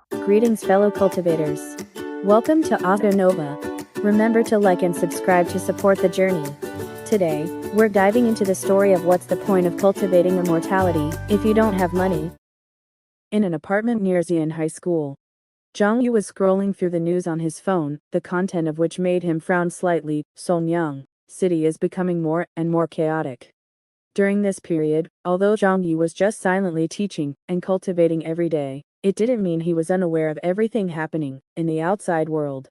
Greetings, fellow cultivators. Welcome to Audio Nova. Remember to like and subscribe to support the journey. Today, we're diving into the story of what's the point of cultivating immortality if you don't have money. In an apartment near Xiong High School, Xiong was scrolling through the news on his phone, the content of which made him frown slightly. Xiong City is becoming more and more chaotic. During this period, although Xiong was just silently teaching and cultivating every day, it didn't mean he was unaware of everything happening in the outside world.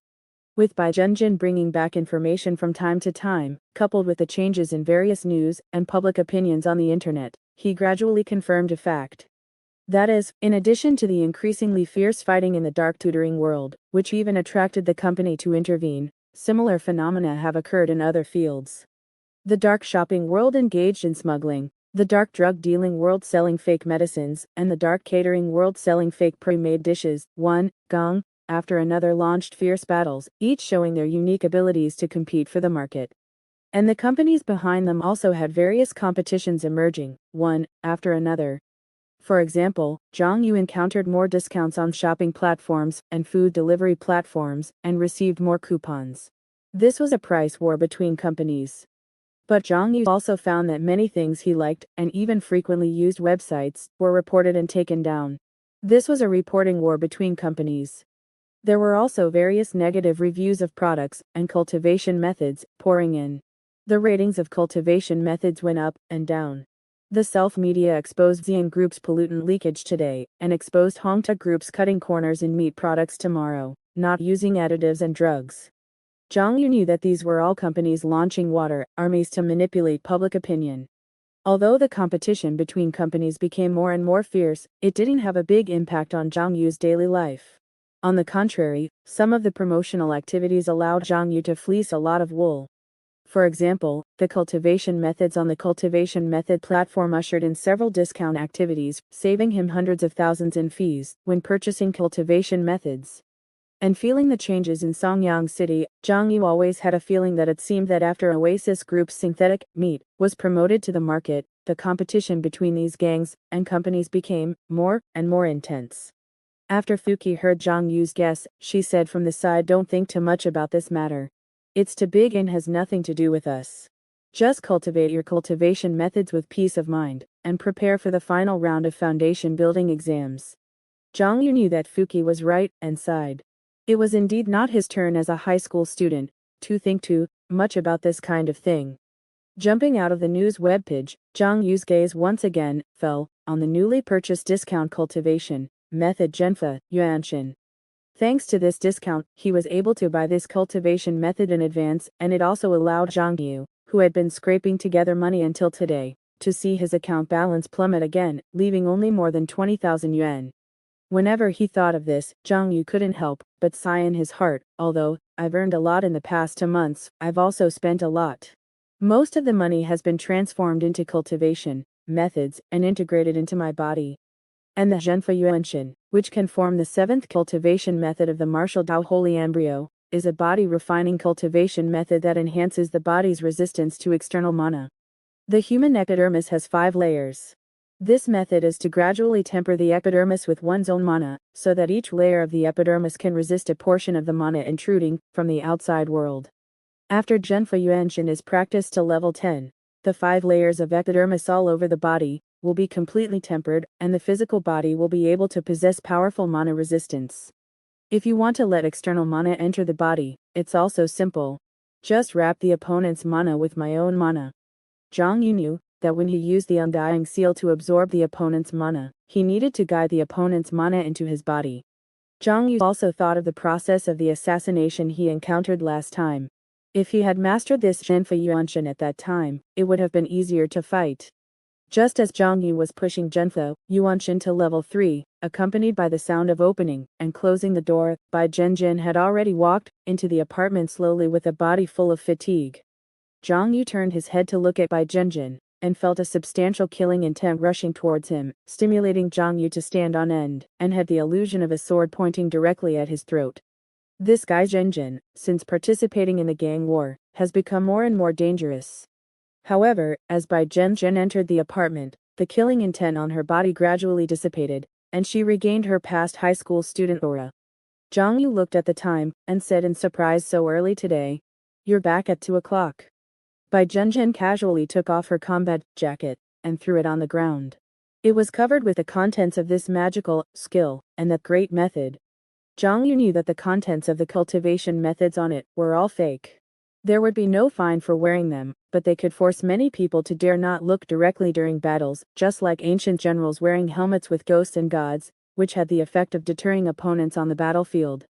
With Bai Zhenjin bringing back information from time to time, coupled with the changes in various news and public opinions on the internet, he gradually confirmed a fact. That is, in addition to the increasingly fierce fighting in the dark tutoring world, which even attracted the company to intervene, similar phenomena have occurred in other fields. The dark shopping world engaged in smuggling, the dark drug dealing world selling fake medicines, and the dark catering world selling fake pre-made dishes. One gang after another launched fierce battles, each showing their unique abilities to compete for the market. And the companies behind them also had various competitions emerging, one after another. For example, Xiong encountered more discounts on shopping platforms and food delivery platforms and received more coupons. This was a price war between companies. But Xiong also found that many things he liked and even frequently used websites were reported and taken down. This was a reporting war between companies. There were also various negative reviews of products and cultivation methods pouring in. The ratings of cultivation methods went up and down. The self-media exposed Xiong Group's pollutant leakage today and exposed Hongta Group's cutting corners in meat products tomorrow, not using additives and drugs. Xiong knew that these were all companies launching water armies to manipulate public opinion. Although the competition between companies became more and more fierce, it didn't have a big impact on Xiong's daily life. On the contrary, some of the promotional activities allowed Xiong to fleece a lot of wool. For example, the cultivation methods on the cultivation method platform ushered in several discount activities, saving him hundreds of thousands in fees when purchasing cultivation methods. And feeling the changes in Xiong City, Xiong always had a feeling that it seemed that after Oasis Group's synthetic meat was promoted to the market, the competition between these gangs and companies became more and more intense. After Fuki heard Xiong's guess, she said from the side, "Don't think too much about this matter. It's too big and has nothing to do with us. Just cultivate your cultivation methods with peace of mind, and prepare for the final round of foundation building exams." Xiong knew that Fuki was right, and sighed. It was indeed not his turn as a high school student to think too much about this kind of thing. Jumping out of the news webpage, Xiong's gaze once again fell on the newly purchased discount cultivation method Zhenfa Yuanshan. Thanks to this discount, he was able to buy this cultivation method in advance, and it also allowed Xiong, who had been scraping together money until today, to see his account balance plummet again, leaving only more than 20,000 yuan. Whenever he thought of this, Xiong couldn't help but sigh in his heart. Although I've earned a lot in the past 2 months, I've also spent a lot. Most of the money has been transformed into cultivation methods and integrated into my body. And the Zhenfa Yuanshan, which can form the 7th cultivation method of the martial Dao Holy Embryo, is a body refining cultivation method that enhances the body's resistance to external mana. The human epidermis has 5 layers. This method is to gradually temper the epidermis with one's own mana, so that each layer of the epidermis can resist a portion of the mana intruding from the outside world. After Zhenfa Yuanshan is practiced to level 10, the 5 layers of epidermis all over the body will be completely tempered, and the physical body will be able to possess powerful mana resistance. If you want to let external mana enter the body, it's also simple. Just wrap the opponent's mana with my own mana. Xiong knew that when he used the Undying Seal to absorb the opponent's mana, he needed to guide the opponent's mana into his body. Xiong also thought of the process of the assassination he encountered last time. If he had mastered this Zhenfa Yuanshan at that time, it would have been easier to fight. Just as Xiong was pushing Zhenfa Yuanshan to level 3, accompanied by the sound of opening and closing the door, Bai Zhenjin had already walked into the apartment slowly with a body full of fatigue. Xiong turned his head to look at Bai Zhenjin, and felt a substantial killing intent rushing towards him, stimulating Xiong to stand on end, and had the illusion of a sword pointing directly at his throat. This guy Zhenjin, since participating in the gang war, has become more and more dangerous. However, as Bai Zhenjin entered the apartment, the killing intent on her body gradually dissipated, and she regained her past high school student aura. Xiong Yu looked at the time, and said in surprise, so early today? You're back at 2 o'clock. Bai Zhenjin casually took off her combat jacket, and threw it on the ground. It was covered with the contents of this magical skill, and that great method. Xiong Yu knew that the contents of the cultivation methods on it were all fake. There would be no fine for wearing them, but they could force many people to dare not look directly during battles, just like ancient generals wearing helmets with ghosts and gods, which had the effect of deterring opponents on the battlefield.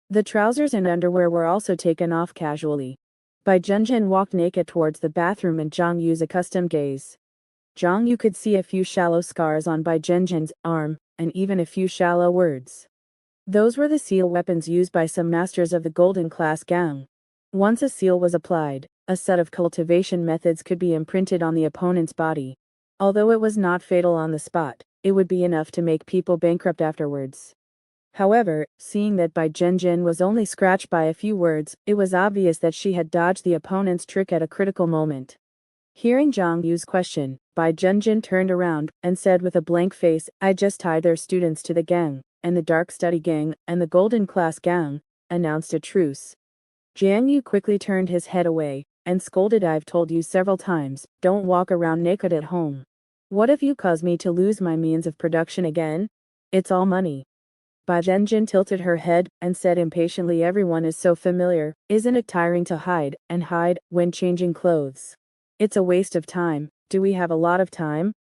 The trousers and underwear were also taken off casually. Bai Zhenjin walked naked towards the bathroom in Xiong Yu's accustomed gaze. Xiong Yu could see a few shallow scars on Bai Zhenjin's arm, and even a few shallow words. Those were the seal weapons used by some masters of the golden class gang. Once a seal was applied, a set of cultivation methods could be imprinted on the opponent's body. Although it was not fatal on the spot, it would be enough to make people bankrupt afterwards. However, seeing that Bai Zhenjin was only scratched by a few words, it was obvious that she had dodged the opponent's trick at a critical moment. Hearing Xiong Yu's question, Bai Zhenjin turned around, and said with a blank face, I just tied their students to the gang, and the dark study gang, and the golden class gang, announced a truce. Xiong Yu quickly turned his head away, and scolded, I've told you several times, don't walk around naked at home. What if you cause me to lose my means of production again? It's all money. Bai Zhenjin tilted her head, and said impatiently, everyone is so familiar, isn't it tiring to hide, and hide, when changing clothes? It's a waste of time. Do we have a lot of time?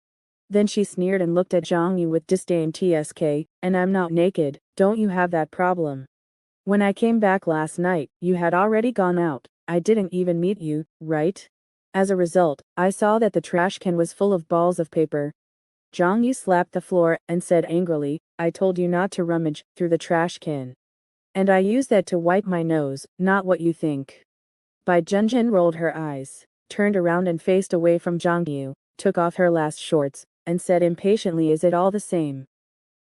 Then she sneered and looked at Xiong Yu with disdain. TSK, and I'm not naked, don't you have that problem? When I came back last night, you had already gone out, I didn't even meet you, right? As a result, I saw that the trash can was full of balls of paper. Xiong Yu slapped the floor, and said angrily, I told you not to rummage through the trash can. And I used that to wipe my nose, not what you think. Bai Zhenjin rolled her eyes, turned around and faced away from Xiong Yu, took off her last shorts, and said impatiently, is it all the same?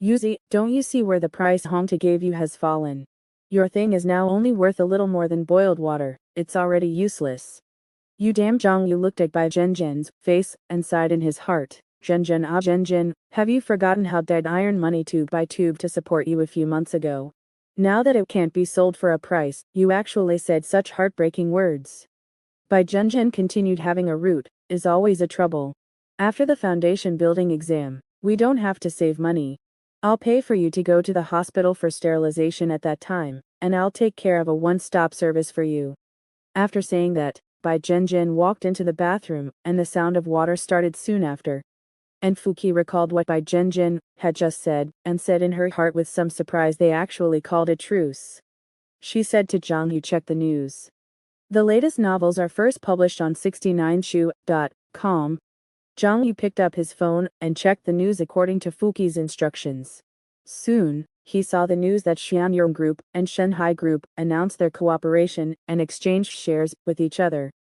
Yuzi, don't you see where the price Hongta gave you has fallen? Your thing is now only worth a little more than boiled water, it's already useless. You damn. Xiong Yu looked at Bai Zhenjin's face, and sighed in his heart. Zhenjin, have you forgotten how dead I earned money tube by tube to support you a few months ago? Now that it can't be sold for a price, you actually said such heartbreaking words. Bai Zhenjin continued, having a root is always a trouble. After the foundation building exam, we don't have to save money. I'll pay for you to go to the hospital for sterilization at that time, and I'll take care of a one-stop service for you. After saying that, Bai Zhenjin walked into the bathroom, and the sound of water started soon after. And Fuqi recalled what Bai Zhenjin had just said, and said in her heart with some surprise, they actually called a truce. She said to Xiong Yu, check the news. The latest novels are first published on 69shu.com. Xiong Yu picked up his phone, and checked the news according to Fuqi's instructions. Soon, he saw the news that Xianyang Group and Shanghai Group announced their cooperation, and exchanged shares with each other.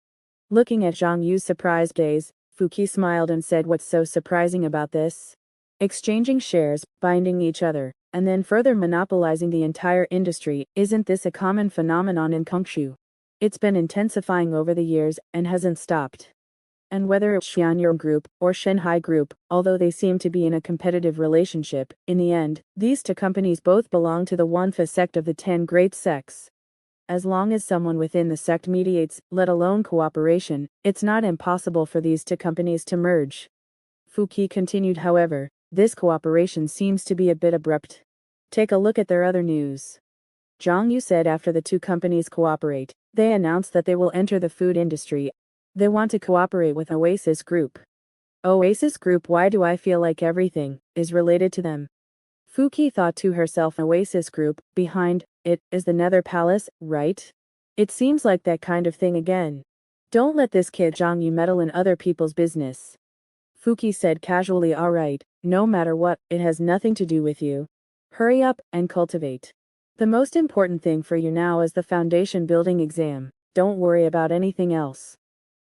Looking at Xiong Yu's surprised gaze, Fuqi smiled and said, what's so surprising about this? Exchanging shares, binding each other, and then further monopolizing the entire industry, isn't this a common phenomenon in Kongshu? It's been intensifying over the years, and hasn't stopped. And whether it's Xianyang Group or Shanghai Group, although they seem to be in a competitive relationship, in the end, these two companies both belong to the Wanfa sect of the 10 great sects. As long as someone within the sect mediates, let alone cooperation, it's not impossible for these two companies to merge. Fuqi continued, however, this cooperation seems to be a bit abrupt. Take a look at their other news. Xiong Yu said after the two companies cooperate, they announced that they will enter the food industry. They want to cooperate with Oasis Group. Oasis Group, why do I feel like everything is related to them? Fuqi thought to herself, Oasis Group, behind it is the Nether Palace, right? It seems like that kind of thing again. Don't let this kid Xiong Yu meddle in other people's business. Fuqi said casually, alright, no matter what, it has nothing to do with you. Hurry up and cultivate. The most important thing for you now is the foundation building exam, don't worry about anything else.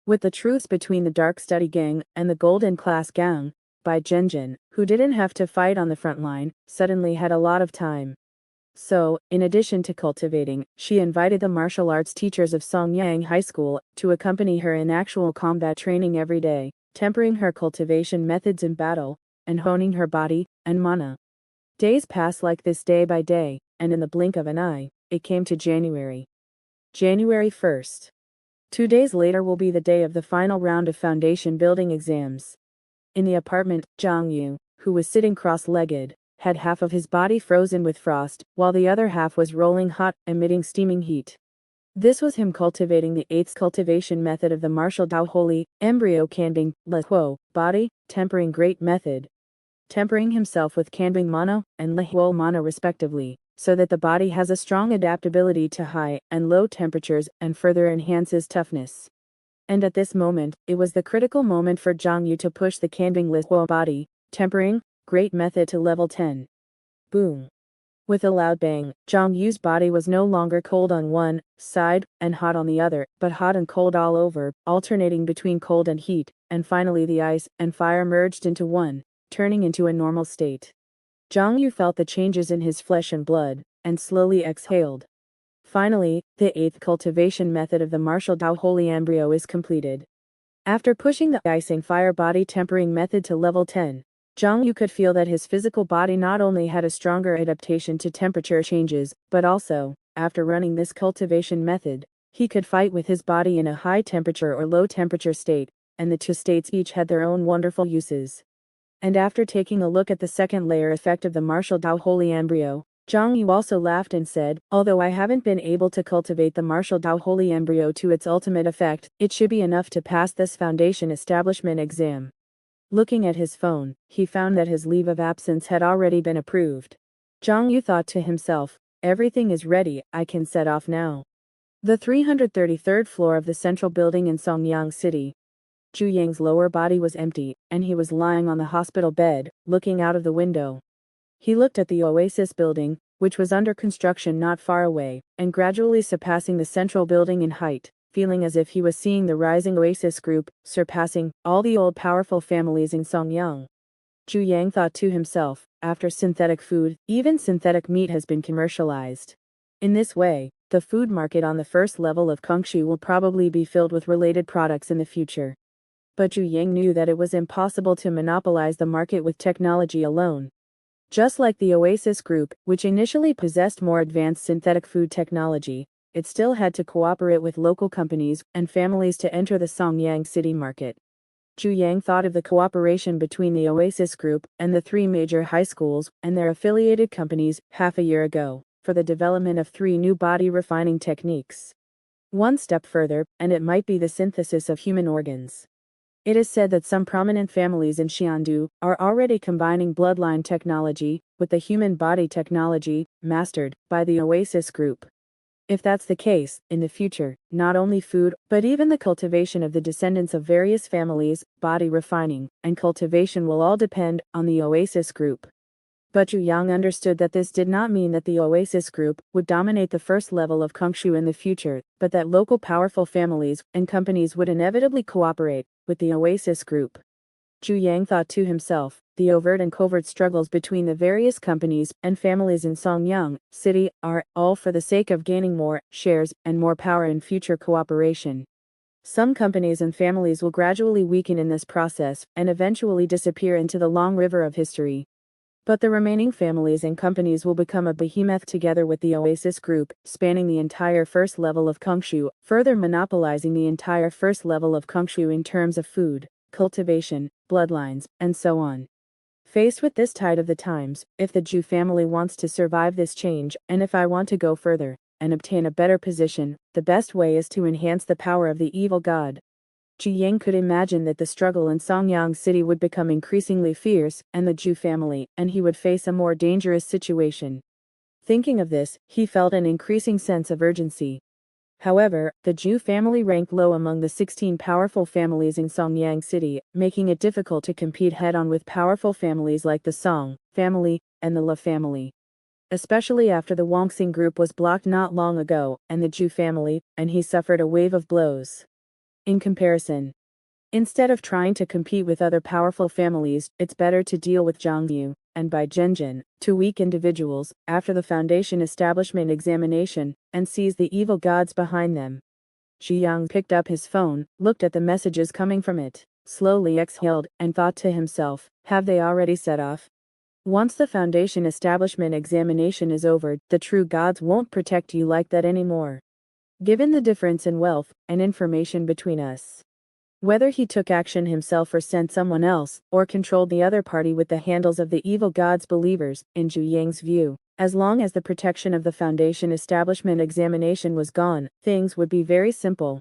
With the truce between the Dark Study Gang and the Golden Class Gang, Bai Zhenjin, who didn't have to fight on the front line, suddenly had a lot of time. So, in addition to cultivating, she invited the martial arts teachers of Songyang High School to accompany her in actual combat training every day, tempering her cultivation methods in battle, and honing her body and mana. Days passed like this day by day, and in the blink of an eye, it came to January. January 1st. 2 days later will be the day of the final round of foundation building exams. In the apartment, Xiong, who was sitting cross-legged, had half of his body frozen with frost, while the other half was rolling hot, emitting steaming heat. This was him cultivating the eighth cultivation method of the martial Dao Holy, embryo canbing, le huo, body, tempering great method. Tempering himself with canbing mono and le huo mono respectively, so that the body has a strong adaptability to high and low temperatures and further enhances toughness. And at this moment, it was the critical moment for Xiong to push the canbing le huo body, tempering, great method to level 10. Boom. With a loud bang, Xiong Yu's body was no longer cold on one side and hot on the other, but hot and cold all over, alternating between cold and heat, and finally the ice and fire merged into one, turning into a normal state. Xiong Yu felt the changes in his flesh and blood, and slowly exhaled. Finally, the eighth cultivation method of the martial Dao Holy embryo is completed. After pushing the icing fire body tempering method to level 10, Xiong Yu could feel that his physical body not only had a stronger adaptation to temperature changes, but also, after running this cultivation method, he could fight with his body in a high temperature or low temperature state, and the two states each had their own wonderful uses. And after taking a look at the second layer effect of the martial Dao Holy embryo, Xiong Yu also laughed and said, although I haven't been able to cultivate the martial Dao Holy embryo to its ultimate effect, it should be enough to pass this foundation establishment exam. Looking at his phone, he found that his leave of absence had already been approved. Xiong Yu thought to himself, everything is ready, I can set off now. The 333rd floor of the central building in Xiong City. Zhu Yang's lower body was empty, and he was lying on the hospital bed, looking out of the window. He looked at the Oasis building, which was under construction not far away, and gradually surpassing the central building in height, feeling as if he was seeing the rising Oasis group, surpassing all the old powerful families in Xiong. Zhu Yang thought to himself, after synthetic food, even synthetic meat has been commercialized. In this way, the food market on the first level of Kongshu will probably be filled with related products in the future. But Zhu Yang knew that it was impossible to monopolize the market with technology alone. Just like the Oasis Group, which initially possessed more advanced synthetic food technology, it still had to cooperate with local companies and families to enter the Xiong City market. Zhu Yang thought of the cooperation between the Oasis Group and the three major high schools and their affiliated companies half a year ago, for the development of 3 new body refining techniques. One step further, and it might be the synthesis of human organs. It is said that some prominent families in Xiandu are already combining bloodline technology with the human body technology, mastered by the Oasis Group. If that's the case, in the future, not only food, but even the cultivation of the descendants of various families, body refining, and cultivation will all depend on the Oasis Group. But Zhu Yang understood that this did not mean that the Oasis Group would dominate the first level of Kongshu in the future, but that local powerful families and companies would inevitably cooperate with the Oasis Group. Zhu Yang thought to himself, the overt and covert struggles between the various companies and families in Xiong City are all for the sake of gaining more shares and more power in future cooperation. Some companies and families will gradually weaken in this process and eventually disappear into the long river of history. But the remaining families and companies will become a behemoth together with the Oasis Group, spanning the entire first level of Kongshu, further monopolizing the entire first level of Kongshu in terms of food, cultivation, bloodlines, and so on. Faced with this tide of the times, if the Zhu family wants to survive this change, and if I want to go further and obtain a better position, the best way is to enhance the power of the evil god. Zhu Yang could imagine that the struggle in Xiong City would become increasingly fierce, and the Zhu family, and he would face a more dangerous situation. Thinking of this, he felt an increasing sense of urgency. However, the Zhu family ranked low among the 16 powerful families in Xiong City, making it difficult to compete head-on with powerful families like the Song family and the La family. Especially after the Wangxing group was blocked not long ago, and the Zhu family, and he suffered a wave of blows. In comparison, instead of trying to compete with other powerful families, it's better to deal with Xiong Yu, and by Zhenjin, 2 weak individuals, after the foundation establishment examination, and seize the evil gods behind them. Xiong picked up his phone, looked at the messages coming from it, slowly exhaled, and thought to himself, have they already set off? Once the foundation establishment examination is over, the true gods won't protect you like that anymore. Given the difference in wealth and information between us, whether he took action himself or sent someone else, or controlled the other party with the handles of the evil gods believers, in Zhu Yang's view, as long as the protection of the foundation establishment examination was gone, things would be very simple.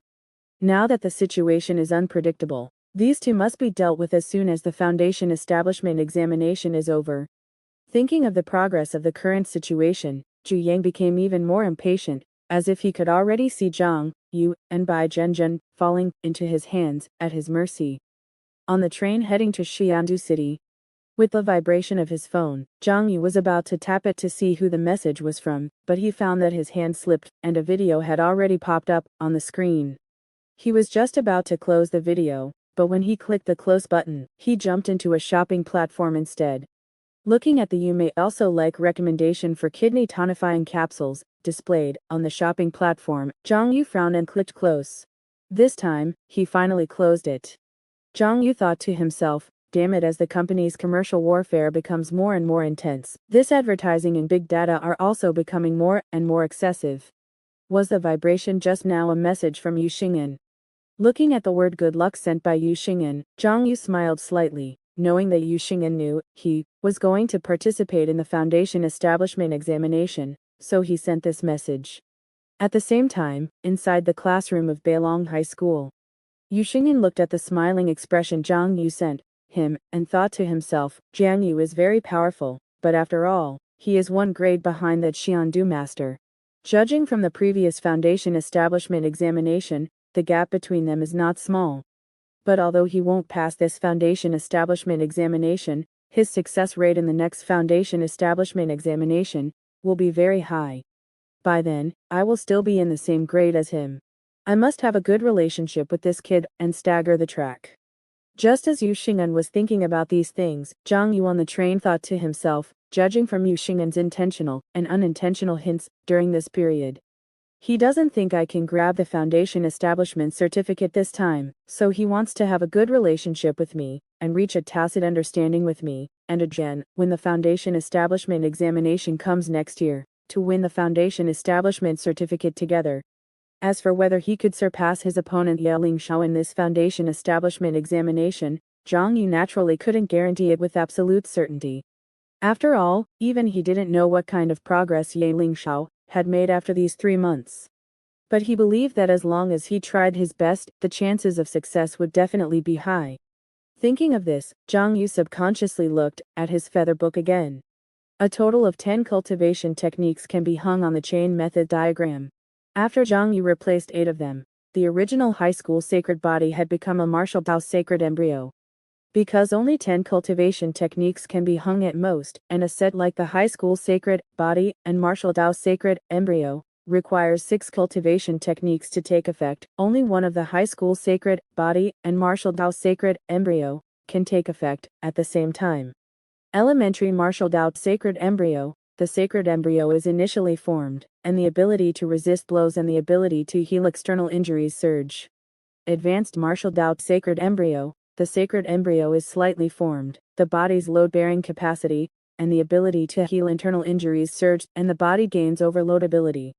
Now that the situation is unpredictable, these two must be dealt with as soon as the foundation establishment examination is over. Thinking of the progress of the current situation, Zhu Yang became even more impatient, as if he could already see Zhang Yu and Bai Zhenzhen falling into his hands, at his mercy. On the train heading to Xiandu City, with the vibration of his phone, Zhang Yu was about to tap it to see who the message was from, but he found that his hand slipped, and a video had already popped up on the screen. He was just about to close the video, but when he clicked the close button, he jumped into a shopping platform instead. Looking at the "You may also like" recommendation for kidney tonifying capsules, displayed on the shopping platform, Zhang Yu frowned and clicked close. This time, he finally closed it. Zhang Yu thought to himself, damn it, as the company's commercial warfare becomes more and more intense, this advertising and big data are also becoming more and more excessive. Was the vibration just now a message from Yu Xing'an? Looking at the word good luck sent by Yu Xing'an, Zhang Yu smiled slightly, knowing that Yu Xing'an knew he was going to participate in the foundation establishment examination, so he sent this message. At the same time, inside the classroom of Beilong High School, Yu Xing'an looked at the smiling expression Zhang Yu sent him, and thought to himself, Zhang Yu is very powerful, but after all, he is one grade behind that Xiandu master. Judging from the previous foundation establishment examination, the gap between them is not small. But although he won't pass this foundation establishment examination, his success rate in the next foundation establishment examination will be very high. By then, I will still be in the same grade as him. I must have a good relationship with this kid and stagger the track. Just as Yu Xing'an was thinking about these things, Zhang Yu on the train thought to himself, judging from Yu Xing'an's intentional and unintentional hints during this period, he doesn't think I can grab the foundation establishment certificate this time, so he wants to have a good relationship with me, and reach a tacit understanding with me, and again, when the foundation establishment examination comes next year, to win the foundation establishment certificate together. As for whether he could surpass his opponent Ye Lingshao in this foundation establishment examination, Zhang Yu naturally couldn't guarantee it with absolute certainty. After all, even he didn't know what kind of progress Ye Lingshao had made after these 3 months. But he believed that as long as he tried his best, the chances of success would definitely be high. Thinking of this, Zhang Yu subconsciously looked at his feather book again. A total of 10 cultivation techniques can be hung on the chain method diagram. After Zhang Yu replaced 8 of them, the original high school sacred body had become a martial Dao sacred embryo. Because only 10 cultivation techniques can be hung at most, and a set like the high school sacred body and martial Dao sacred embryo requires 6 cultivation techniques to take effect, only one of the high school sacred body and martial Dao sacred embryo can take effect at the same time. Elementary martial Dao sacred embryo. The sacred embryo is initially formed, and the ability to resist blows and the ability to heal external injuries surge. Advanced martial Dao sacred embryo. The sacred embryo is slightly formed, the body's load-bearing capacity, and the ability to heal internal injuries surge, and the body gains overload ability.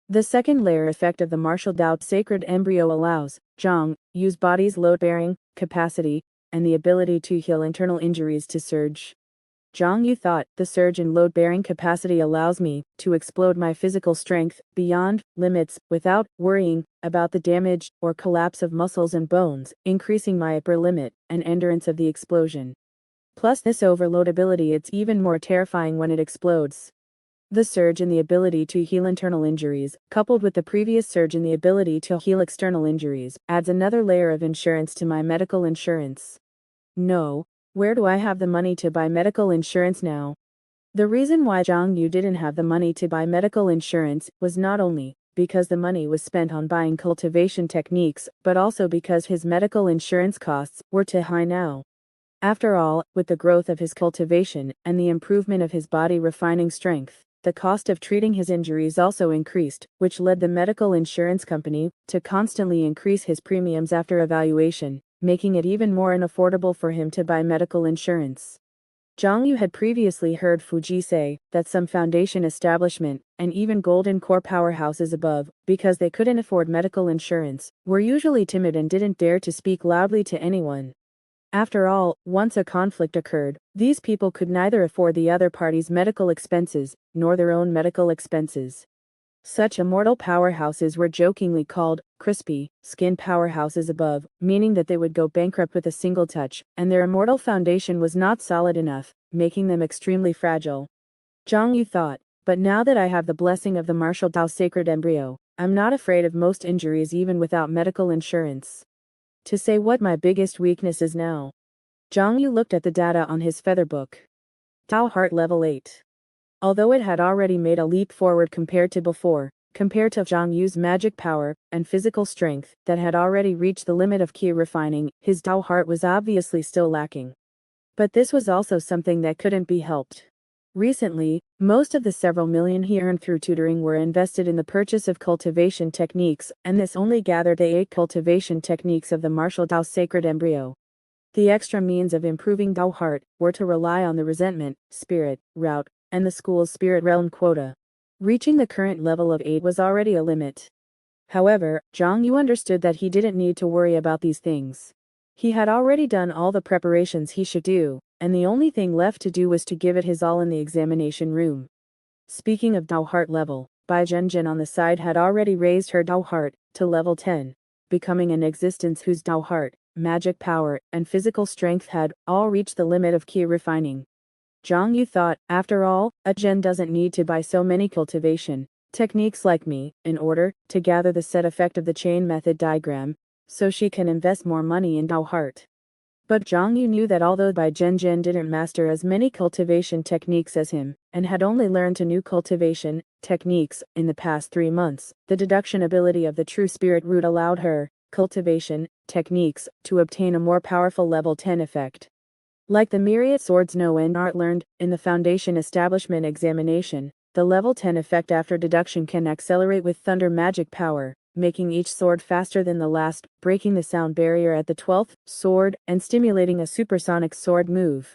The second layer effect of the martial Dao sacred embryo allows Zhang Yu's body's load-bearing capacity, and the ability to heal internal injuries to surge. Zhang Yu thought, the surge in load-bearing capacity allows me to explode my physical strength beyond limits without worrying about the damage or collapse of muscles and bones, increasing my upper limit and endurance of the explosion. Plus this overload ability, it's even more terrifying when it explodes. The surge in the ability to heal internal injuries, coupled with the previous surge in the ability to heal external injuries, adds another layer of insurance to my medical insurance. No. Where do I have the money to buy medical insurance now? The reason why Zhang Yu didn't have the money to buy medical insurance was not only because the money was spent on buying cultivation techniques, but also because his medical insurance costs were too high now. After all, with the growth of his cultivation and the improvement of his body refining strength, the cost of treating his injuries also increased, which led the medical insurance company to constantly increase his premiums after evaluation, making it even more unaffordable for him to buy medical insurance. Zhang Yu had previously heard Fuji say that some foundation establishment, and even golden core powerhouses above, because they couldn't afford medical insurance, were usually timid and didn't dare to speak loudly to anyone. After all, once a conflict occurred, these people could neither afford the other party's medical expenses, nor their own medical expenses. Such immortal powerhouses were jokingly called crispy skin powerhouses above, meaning that they would go bankrupt with a single touch, and their immortal foundation was not solid enough, making them extremely fragile. Zhang Yu thought, but now that I have the blessing of the martial Tao sacred embryo, I'm not afraid of most injuries even without medical insurance. To say what my biggest weakness is now. Zhang Yu looked at the data on his feather book. Tao Heart level 8. Although it had already made a leap forward compared to Zhang Yu's magic power and physical strength that had already reached the limit of ki refining, his Tao heart was obviously still lacking. But this was also something that couldn't be helped. Recently, most of the several million he earned through tutoring were invested in the purchase of cultivation techniques, and this only gathered the 8 cultivation techniques of the martial Tao sacred embryo. The extra means of improving Tao heart were to rely on the resentment, spirit, route, and the school's spirit realm quota. Reaching the current level of 8 was already a limit. However, Zhang Yu understood that he didn't need to worry about these things. He had already done all the preparations he should do, and the only thing left to do was to give it his all in the examination room. Speaking of Tao heart level, Bai Zhenjin on the side had already raised her Tao heart to level 10, becoming an existence whose Tao heart, magic power, and physical strength had all reached the limit of ki refining. Zhang Yu thought, after all, a Gen doesn't need to buy so many cultivation techniques like me, in order to gather the set effect of the chain method diagram, so she can invest more money in Tao heart. But Zhang Yu knew that although Bai Zhenjin didn't master as many cultivation techniques as him, and had only learned new cultivation techniques in the past 3 months, the deduction ability of the true spirit root allowed her cultivation techniques to obtain a more powerful level 10 effect. Like the myriad swords no end art learned in the foundation establishment examination, the level 10 effect after deduction can accelerate with thunder magic power, making each sword faster than the last, breaking the sound barrier at the 12th sword, and stimulating a supersonic sword move.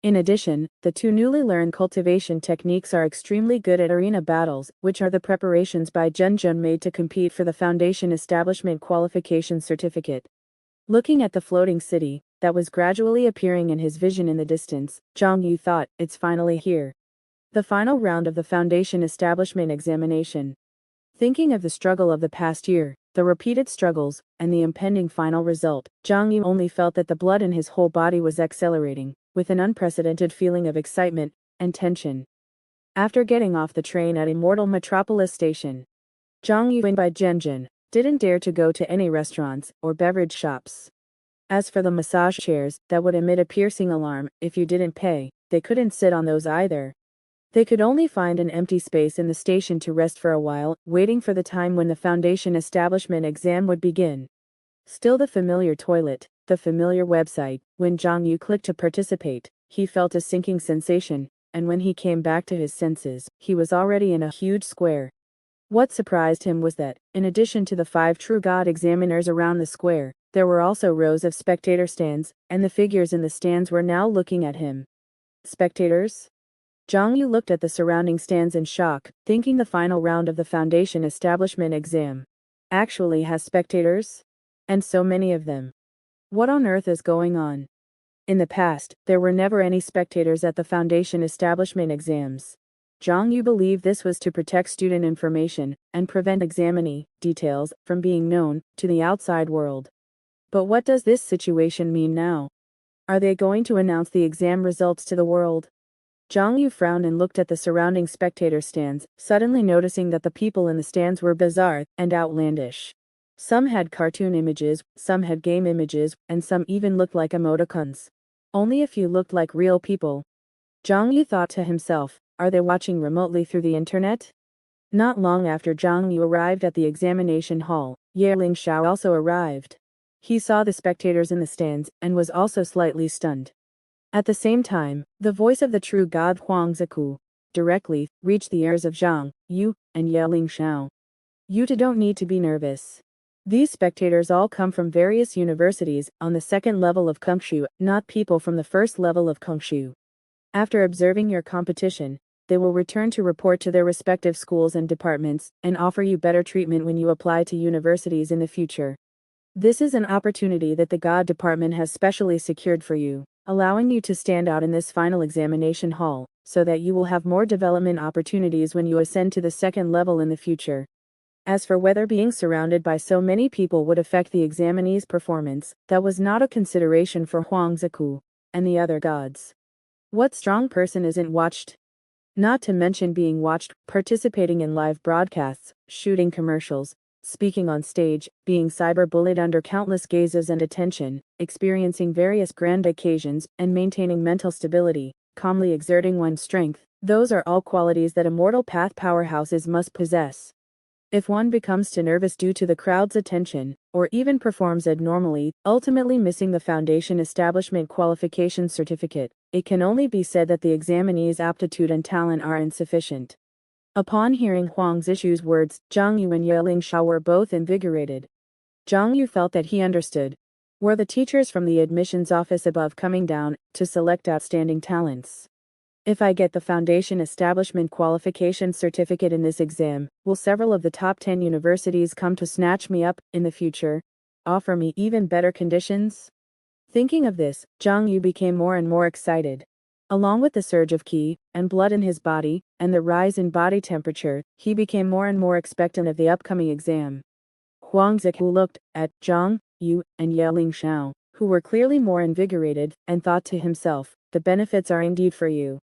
In addition, the 2 newly learned cultivation techniques are extremely good at arena battles, which are the preparations Bai Zhenjin made to compete for the foundation establishment qualification certificate. Looking at the floating city that was gradually appearing in his vision in the distance, Zhang Yu thought, it's finally here. The final round of the foundation establishment examination. Thinking of the struggle of the past year, the repeated struggles, and the impending final result, Zhang Yu only felt that the blood in his whole body was accelerating, with an unprecedented feeling of excitement and tension. After getting off the train at Immortal Metropolis Station, Zhang Yu and Bai Zhenjin didn't dare to go to any restaurants or beverage shops. As for the massage chairs that would emit a piercing alarm if you didn't pay, they couldn't sit on those either. They could only find an empty space in the station to rest for a while, waiting for the time when the foundation establishment exam would begin. Still the familiar toilet, the familiar website. When Zhang Yu clicked to participate, he felt a sinking sensation, and when he came back to his senses, he was already in a huge square. What surprised him was that, in addition to the 5 true God examiners around the square, there were also rows of spectator stands, and the figures in the stands were now looking at him. Spectators? Zhang Yu looked at the surrounding stands in shock, thinking the final round of the foundation establishment exam actually has spectators? And so many of them. What on earth is going on? In the past, there were never any spectators at the foundation establishment exams. Zhang Yu believed this was to protect student information and prevent examinee details from being known to the outside world. But what does this situation mean now? Are they going to announce the exam results to the world? Zhang Yu frowned and looked at the surrounding spectator stands, suddenly noticing that the people in the stands were bizarre and outlandish. Some had cartoon images, some had game images, and some even looked like emoticons. Only a few looked like real people. Zhang Yu thought to himself, are they watching remotely through the internet? Not long after Zhang Yu arrived at the examination hall, Yeling Xiao also arrived. He saw the spectators in the stands and was also slightly stunned. At the same time, the voice of the true god Huang Ziku directly reached the ears of Zhang Yu and Yeling Xiao. You two don't need to be nervous. These spectators all come from various universities on the 2nd level of Kongshu, not people from the 1st level of Kongshu. After observing your competition, they will return to report to their respective schools and departments, and offer you better treatment when you apply to universities in the future. This is an opportunity that the God Department has specially secured for you, allowing you to stand out in this final examination hall, so that you will have more development opportunities when you ascend to the second level in the future. As for whether being surrounded by so many people would affect the examinee's performance, that was not a consideration for Huang Ziku and the other gods. What strong person isn't watched? Not to mention being watched, participating in live broadcasts, shooting commercials, speaking on stage, being cyberbullied under countless gazes and attention, experiencing various grand occasions, and maintaining mental stability, calmly exerting one's strength. Those are all qualities that immortal path powerhouses must possess. If one becomes too nervous due to the crowd's attention, or even performs abnormally, ultimately missing the Foundation Establishment Qualification Certificate, it can only be said that the examinee's aptitude and talent are insufficient. Upon hearing Huang Zishu's words, Zhang Yu and Ye Lingshao were both invigorated. Zhang Yu felt that he understood. Were the teachers from the admissions office above coming down to select outstanding talents? If I get the Foundation Establishment Qualification Certificate in this exam, will several of the top 10 universities come to snatch me up in the future? Offer me even better conditions? Thinking of this, Zhang Yu became more and more excited. Along with the surge of qi and blood in his body, and the rise in body temperature, he became more and more expectant of the upcoming exam. Huang Ziku looked at Zhang Yu and Ye Lingshao, who were clearly more invigorated, and thought to himself, the benefits are indeed for you.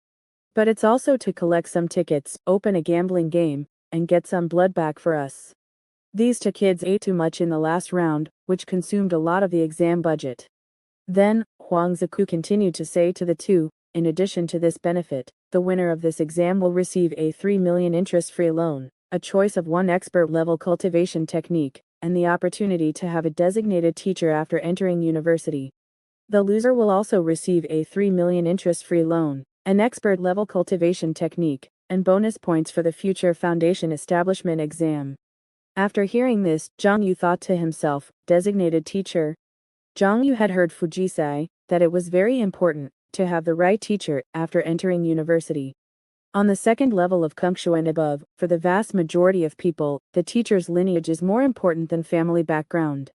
But it's also to collect some tickets, open a gambling game, and get some blood back for us. These two kids ate too much in the last round, which consumed a lot of the exam budget. Then, Huang Ziku continued to say to the two, in addition to this benefit, the winner of this exam will receive a 3 million interest-free loan, a choice of one expert-level cultivation technique, and the opportunity to have a designated teacher after entering university. The loser will also receive a 3 million interest-free loan, an expert-level cultivation technique, and bonus points for the future Foundation Establishment exam. After hearing this, Zhang Yu thought to himself, designated teacher. Zhang Yu had heard Fujisai that it was very important to have the right teacher after entering university. On the second level of Kungshu and above, for the vast majority of people, the teacher's lineage is more important than family background.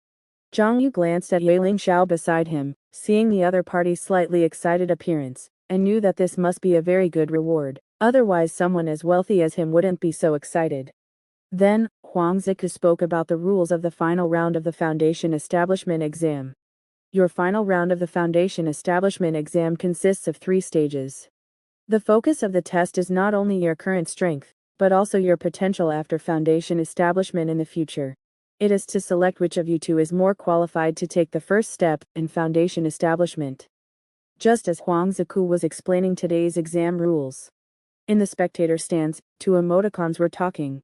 Zhang Yu glanced at Ye Lingshao beside him, seeing the other party's slightly excited appearance, and knew that this must be a very good reward, otherwise someone as wealthy as him wouldn't be so excited. Then, Huang Ziku spoke about the rules of the final round of the Foundation Establishment exam. Your final round of the Foundation Establishment exam consists of 3 stages. The focus of the test is not only your current strength, but also your potential after Foundation Establishment in the future. It is to select which of you two is more qualified to take the first step in Foundation Establishment. Just as Huang Ziku was explaining today's exam rules. In the spectator stands, 2 emoticons were talking.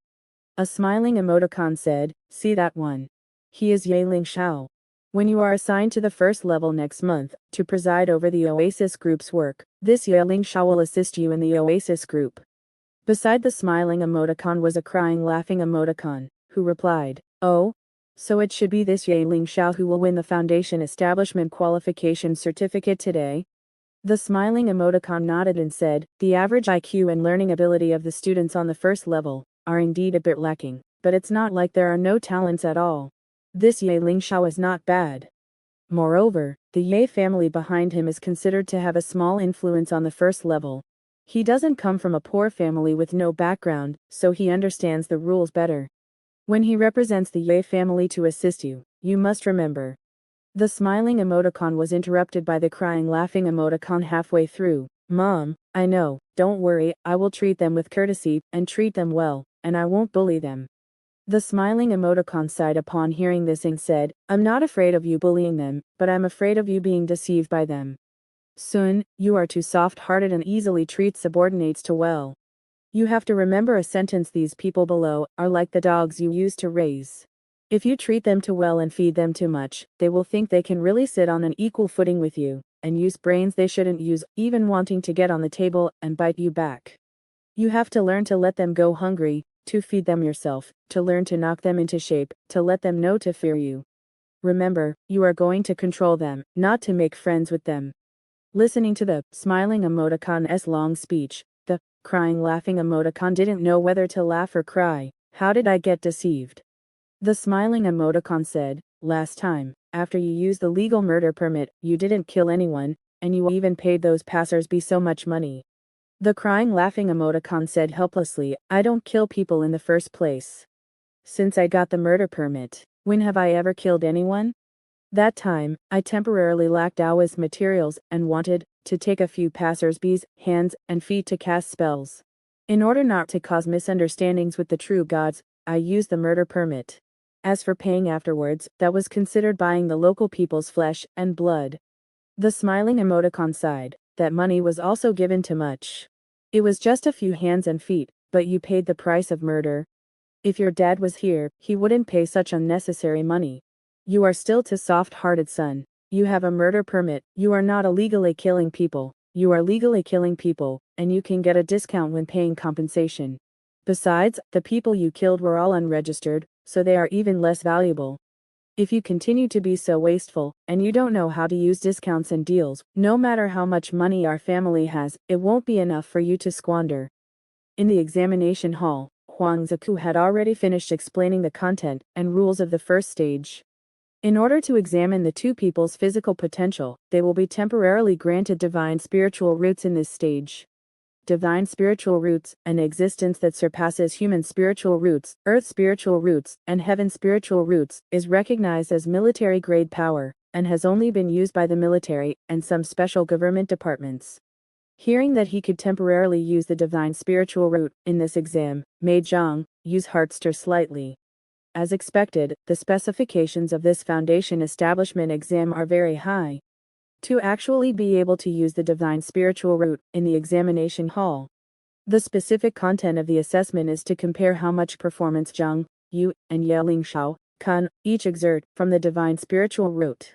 A smiling emoticon said, "See that one? He is Ye Lingshao. When you are assigned to the first level next month, to preside over the Oasis Group's work, this Ye Lingshao will assist you in the Oasis Group." Beside the smiling emoticon was a crying laughing emoticon, who replied, "Oh? So it should be this Ye Lingshao who will win the Foundation Establishment Qualification Certificate today?" The smiling emoticon nodded and said, "The average IQ and learning ability of the students on the first level are indeed a bit lacking, but it's not like there are no talents at all. This Ye Lingshao is not bad." Moreover, the Ye family behind him is considered to have a small influence on the first level. He doesn't come from a poor family with no background, so he understands the rules better. When he represents the Ye family to assist you, you must remember. The smiling emoticon was interrupted by the crying laughing emoticon halfway through. "Mom, I know, don't worry, I will treat them with courtesy, and treat them well, and I won't bully them." The smiling emoticon sighed upon hearing this and said, "I'm not afraid of you bullying them, but I'm afraid of you being deceived by them. Soon, you are too soft-hearted and easily treat subordinates too well. You have to remember a sentence: these people below are like the dogs you used to raise. If you treat them too well and feed them too much, they will think they can really sit on an equal footing with you, and use brains they shouldn't use, even wanting to get on the table and bite you back. You have to learn to let them go hungry, to feed them yourself, to learn to knock them into shape, to let them know to fear you. Remember, you are going to control them, not to make friends with them." Listening to the smiling emoticon's long speech, the crying laughing emoticon didn't know whether to laugh or cry. How did I get deceived? The smiling emoticon said, last time, after you used the legal murder permit, you didn't kill anyone, and you even paid those passers-by so much money. The crying laughing emoticon said helplessly, I don't kill people in the first place. Since I got the murder permit, when have I ever killed anyone? That time, I temporarily lacked Taoist materials and wanted to take a few passers-by's hands and feet to cast spells. In order not to cause misunderstandings with the true gods, I used the murder permit. As for paying afterwards, that was considered buying the local people's flesh and blood. The smiling emoticon sighed. That money was also given too much. It was just a few hands and feet, but you paid the price of murder. If your dad was here, he wouldn't pay such unnecessary money. You are still too soft-hearted, son. You have a murder permit. You are not illegally killing people. You are legally killing people, and you can get a discount when paying compensation. Besides, the people you killed were all unregistered, so they are even less valuable. If you continue to be so wasteful, and you don't know how to use discounts and deals, no matter how much money our family has, it won't be enough for you to squander. In the examination hall, Huang Ziku had already finished explaining the content and rules of the first stage. In order to examine the two people's physical potential, they will be temporarily granted divine spiritual roots in this stage. Divine spiritual roots, an existence that surpasses human spiritual roots, earth spiritual roots, and heaven spiritual roots, is recognized as military-grade power, and has only been used by the military and some special government departments. Hearing that he could temporarily use the divine spiritual root in this exam, made Xiong Yu's heart stir slightly. As expected, the specifications of this foundation establishment exam are very high. To actually be able to use the divine spiritual root in the examination hall, the specific content of the assessment is to compare how much performance Xiong Yu and Yeling Shao can each exert from the divine spiritual root.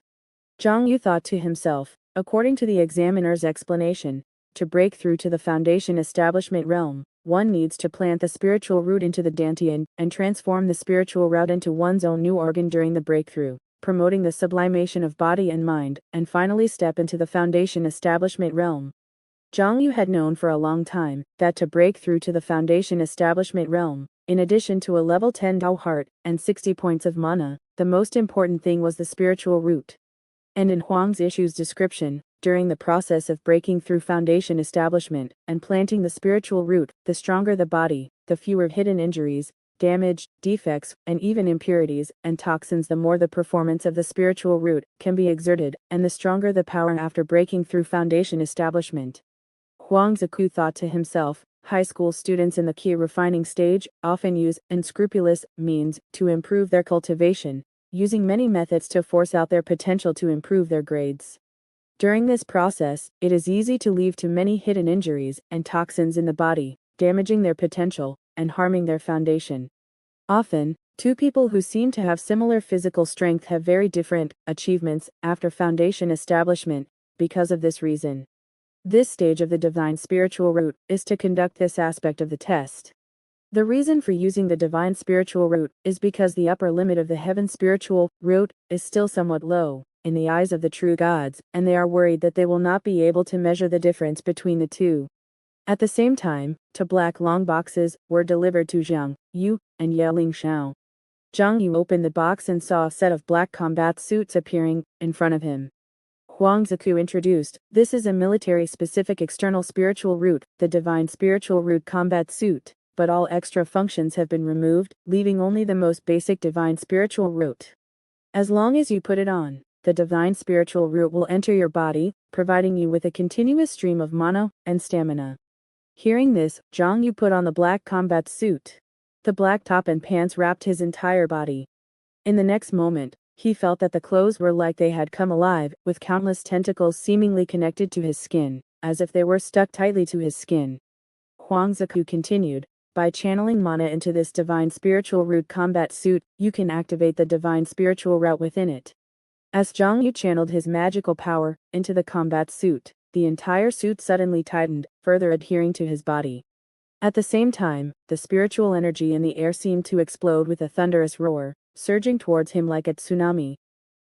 Xiong Yu thought to himself, according to the examiner's explanation, to break through to the foundation establishment realm, one needs to plant the spiritual root into the dantian and transform the spiritual root into one's own new organ during the breakthrough, promoting the sublimation of body and mind, and finally step into the foundation establishment realm. Xiong Yu had known for a long time that to break through to the foundation establishment realm, in addition to a level 10 Tao heart and 60 points of mana, the most important thing was the spiritual root. And in Huang's issue's description, during the process of breaking through foundation establishment and planting the spiritual root, the stronger the body, the fewer hidden injuries, damage, defects, and even impurities and toxins, the more the performance of the spiritual root can be exerted, and the stronger the power after breaking through foundation establishment. Huang Ziku thought to himself, high school students in the key refining stage often use unscrupulous means to improve their cultivation, using many methods to force out their potential to improve their grades. During this process, it is easy to leave too many hidden injuries and toxins in the body, damaging their potential and harming their foundation. Often, two people who seem to have similar physical strength have very different achievements after foundation establishment because of this reason. This stage of the divine spiritual root is to conduct this aspect of the test. The reason for using the divine spiritual root is because the upper limit of the heaven spiritual root is still somewhat low in the eyes of the true gods, and they are worried that they will not be able to measure the difference between the two. At the same time, two black long boxes were delivered to Xiong Yu and Yeling Shao. Xiong Yu opened the box and saw a set of black combat suits appearing in front of him. Huang Ziku introduced, this is a military-specific external spiritual root, the divine spiritual root combat suit, but all extra functions have been removed, leaving only the most basic divine spiritual root. As long as you put it on, the divine spiritual root will enter your body, providing you with a continuous stream of mana and stamina. Hearing this, Xiong Yu put on the black combat suit. The black top and pants wrapped his entire body. In the next moment, he felt that the clothes were like they had come alive, with countless tentacles seemingly connected to his skin, as if they were stuck tightly to his skin. Huang Ziku continued, by channeling mana into this divine spiritual root combat suit, you can activate the divine spiritual root within it. As Xiong Yu channeled his magical power into the combat suit, the entire suit suddenly tightened, further adhering to his body. At the same time, the spiritual energy in the air seemed to explode with a thunderous roar, surging towards him like a tsunami.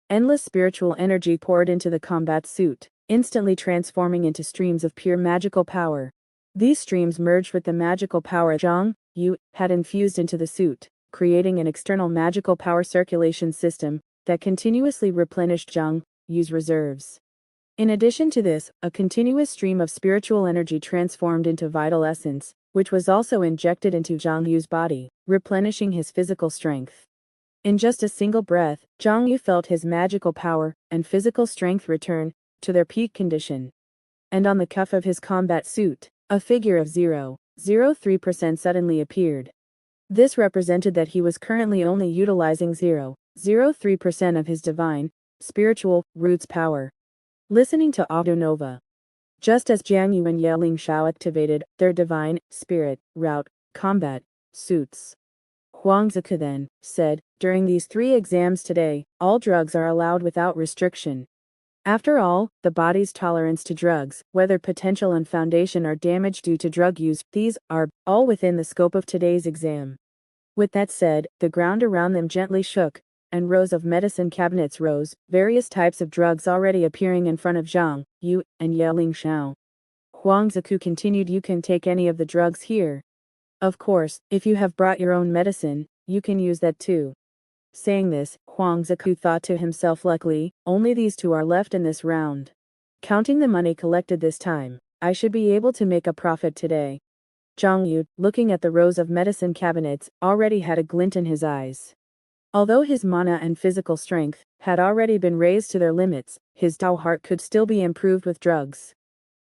Endless spiritual energy poured into the combat suit, instantly transforming into streams of pure magical power. These streams merged with the magical power Xiong Yu had infused into the suit, creating an external magical power circulation system that continuously replenished Xiong Yu's reserves. In addition to this, a continuous stream of spiritual energy transformed into vital essence, which was also injected into Xiong Yu's body, replenishing his physical strength. In just a single breath, Xiong Yu felt his magical power and physical strength return to their peak condition. And on the cuff of his combat suit, a figure of 0.03% suddenly appeared. This represented that he was currently only utilizing 0.03% of his divine, spiritual, roots power. Listening to Audio Nova. Just as Jiang Yu and Ye Ling Shao activated their divine, spirit, route, combat, suits. Huang Ziku then said, during these 3 exams today, all drugs are allowed without restriction. After all, the body's tolerance to drugs, whether potential and foundation are damaged due to drug use, these are all within the scope of today's exam. With that said, the ground around them gently shook, and rows of medicine cabinets rose, various types of drugs already appearing in front of Xiong Yu and Ye Ling Shao. Huang Ziku continued, you can take any of the drugs here. Of course, if you have brought your own medicine, you can use that too. Saying this, Huang Ziku thought to himself, luckily, only these 2 are left in this round. Counting the money collected this time, I should be able to make a profit today. Xiong Yu, looking at the rows of medicine cabinets, already had a glint in his eyes. Although his mana and physical strength had already been raised to their limits, his Tao heart could still be improved with drugs.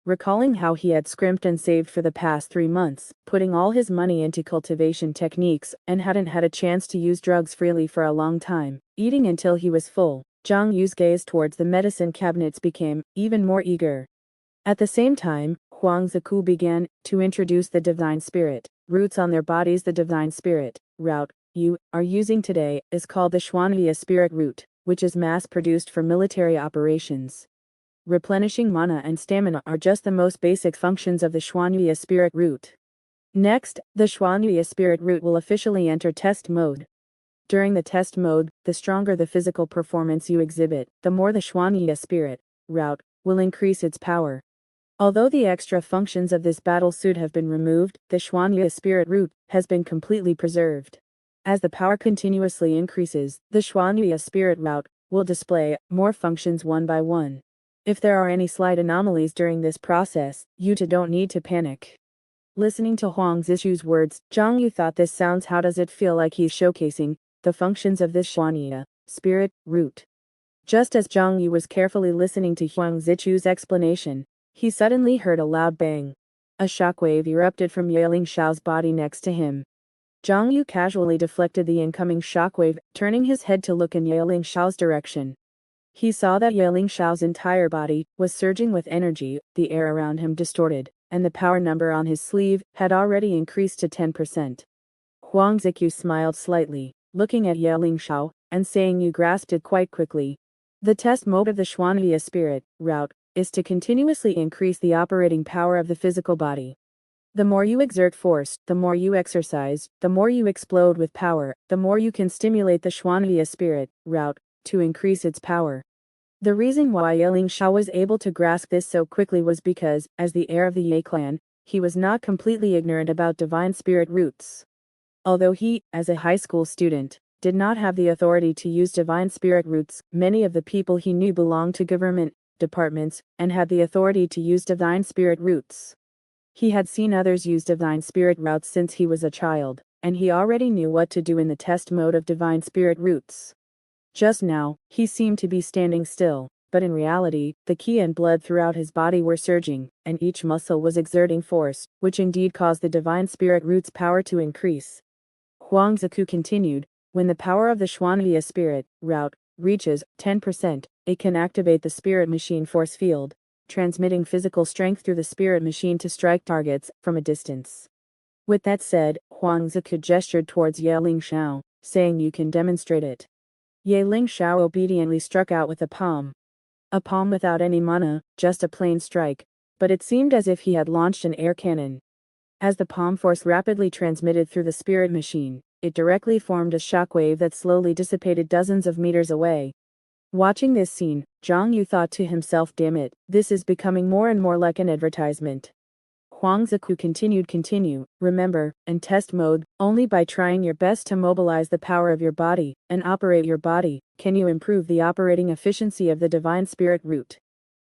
Recalling how he had scrimped and saved for the past 3 months, putting all his money into cultivation techniques, and hadn't had a chance to use drugs freely for a long time, eating until he was full, Xiong Yu's gaze towards the medicine cabinets became even more eager. At the same time, Huang Ziku began to introduce the divine spirit roots on their bodies. The divine spirit route you are using today is called the Xuanhua spirit root, which is mass-produced for military operations. Replenishing mana and stamina are just the most basic functions of the Xuanhua spirit root. Next, the Xuanhua spirit root will officially enter test mode. During the test mode, the stronger the physical performance you exhibit, the more the Xuanhua spirit route will increase its power. Although the extra functions of this battle suit have been removed, the Xuanhua spirit root has been completely preserved. As the power continuously increases, the Xuanhua spirit route will display more functions one by one. If there are any slight anomalies during this process, you don't need to panic. Listening to Huang Zishu's words, Xiong Yu thought, this sounds, how does it feel like he's showcasing the functions of this Xuanhua spirit root? Just as Xiong Yu was carefully listening to Huang Zishu's explanation, he suddenly heard a loud bang. A shockwave erupted from Ye Ling Shao's body next to him. Xiong Yu casually deflected the incoming shockwave, turning his head to look in Ye Ling Shao's direction. He saw that Ye Ling Shao's entire body was surging with energy, the air around him distorted, and the power number on his sleeve had already increased to 10%. Huang Ziku smiled slightly, looking at Ye Ling Shao, and saying, you grasped it quite quickly. The test mode of the Xuanhua spirit route is to continuously increase the operating power of the physical body. The more you exert force, the more you exercise, the more you explode with power, the more you can stimulate the Xuanhua spirit route to increase its power. The reason why Ye Ling Shao was able to grasp this so quickly was because, as the heir of the Ye clan, he was not completely ignorant about divine spirit roots. Although he, as a high school student, did not have the authority to use divine spirit roots, many of the people he knew belonged to government departments and had the authority to use divine spirit roots. He had seen others use divine spirit routes since he was a child, and he already knew what to do in the test mode of divine spirit roots. Just now, he seemed to be standing still, but in reality, the qi and blood throughout his body were surging, and each muscle was exerting force, which indeed caused the divine spirit root's power to increase. Huang Ziku continued, when the power of the Xuanhua spirit route reaches 10%, it can activate the spirit machine force field, transmitting physical strength through the spirit machine to strike targets from a distance. With that said, Huang Ziku gestured towards Ye Ling Shao, saying, you can demonstrate it. Ye Ling Shao obediently struck out with a palm. A palm without any mana, just a plain strike, but it seemed as if he had launched an air cannon. As the palm force rapidly transmitted through the spirit machine, it directly formed a shockwave that slowly dissipated dozens of meters away. Watching this scene, Zhang Yu thought to himself, damn it, this is becoming more and more like an advertisement. Huang Ziku continue, remember, in test mode, only by trying your best to mobilize the power of your body, and operate your body, can you improve the operating efficiency of the divine spirit root.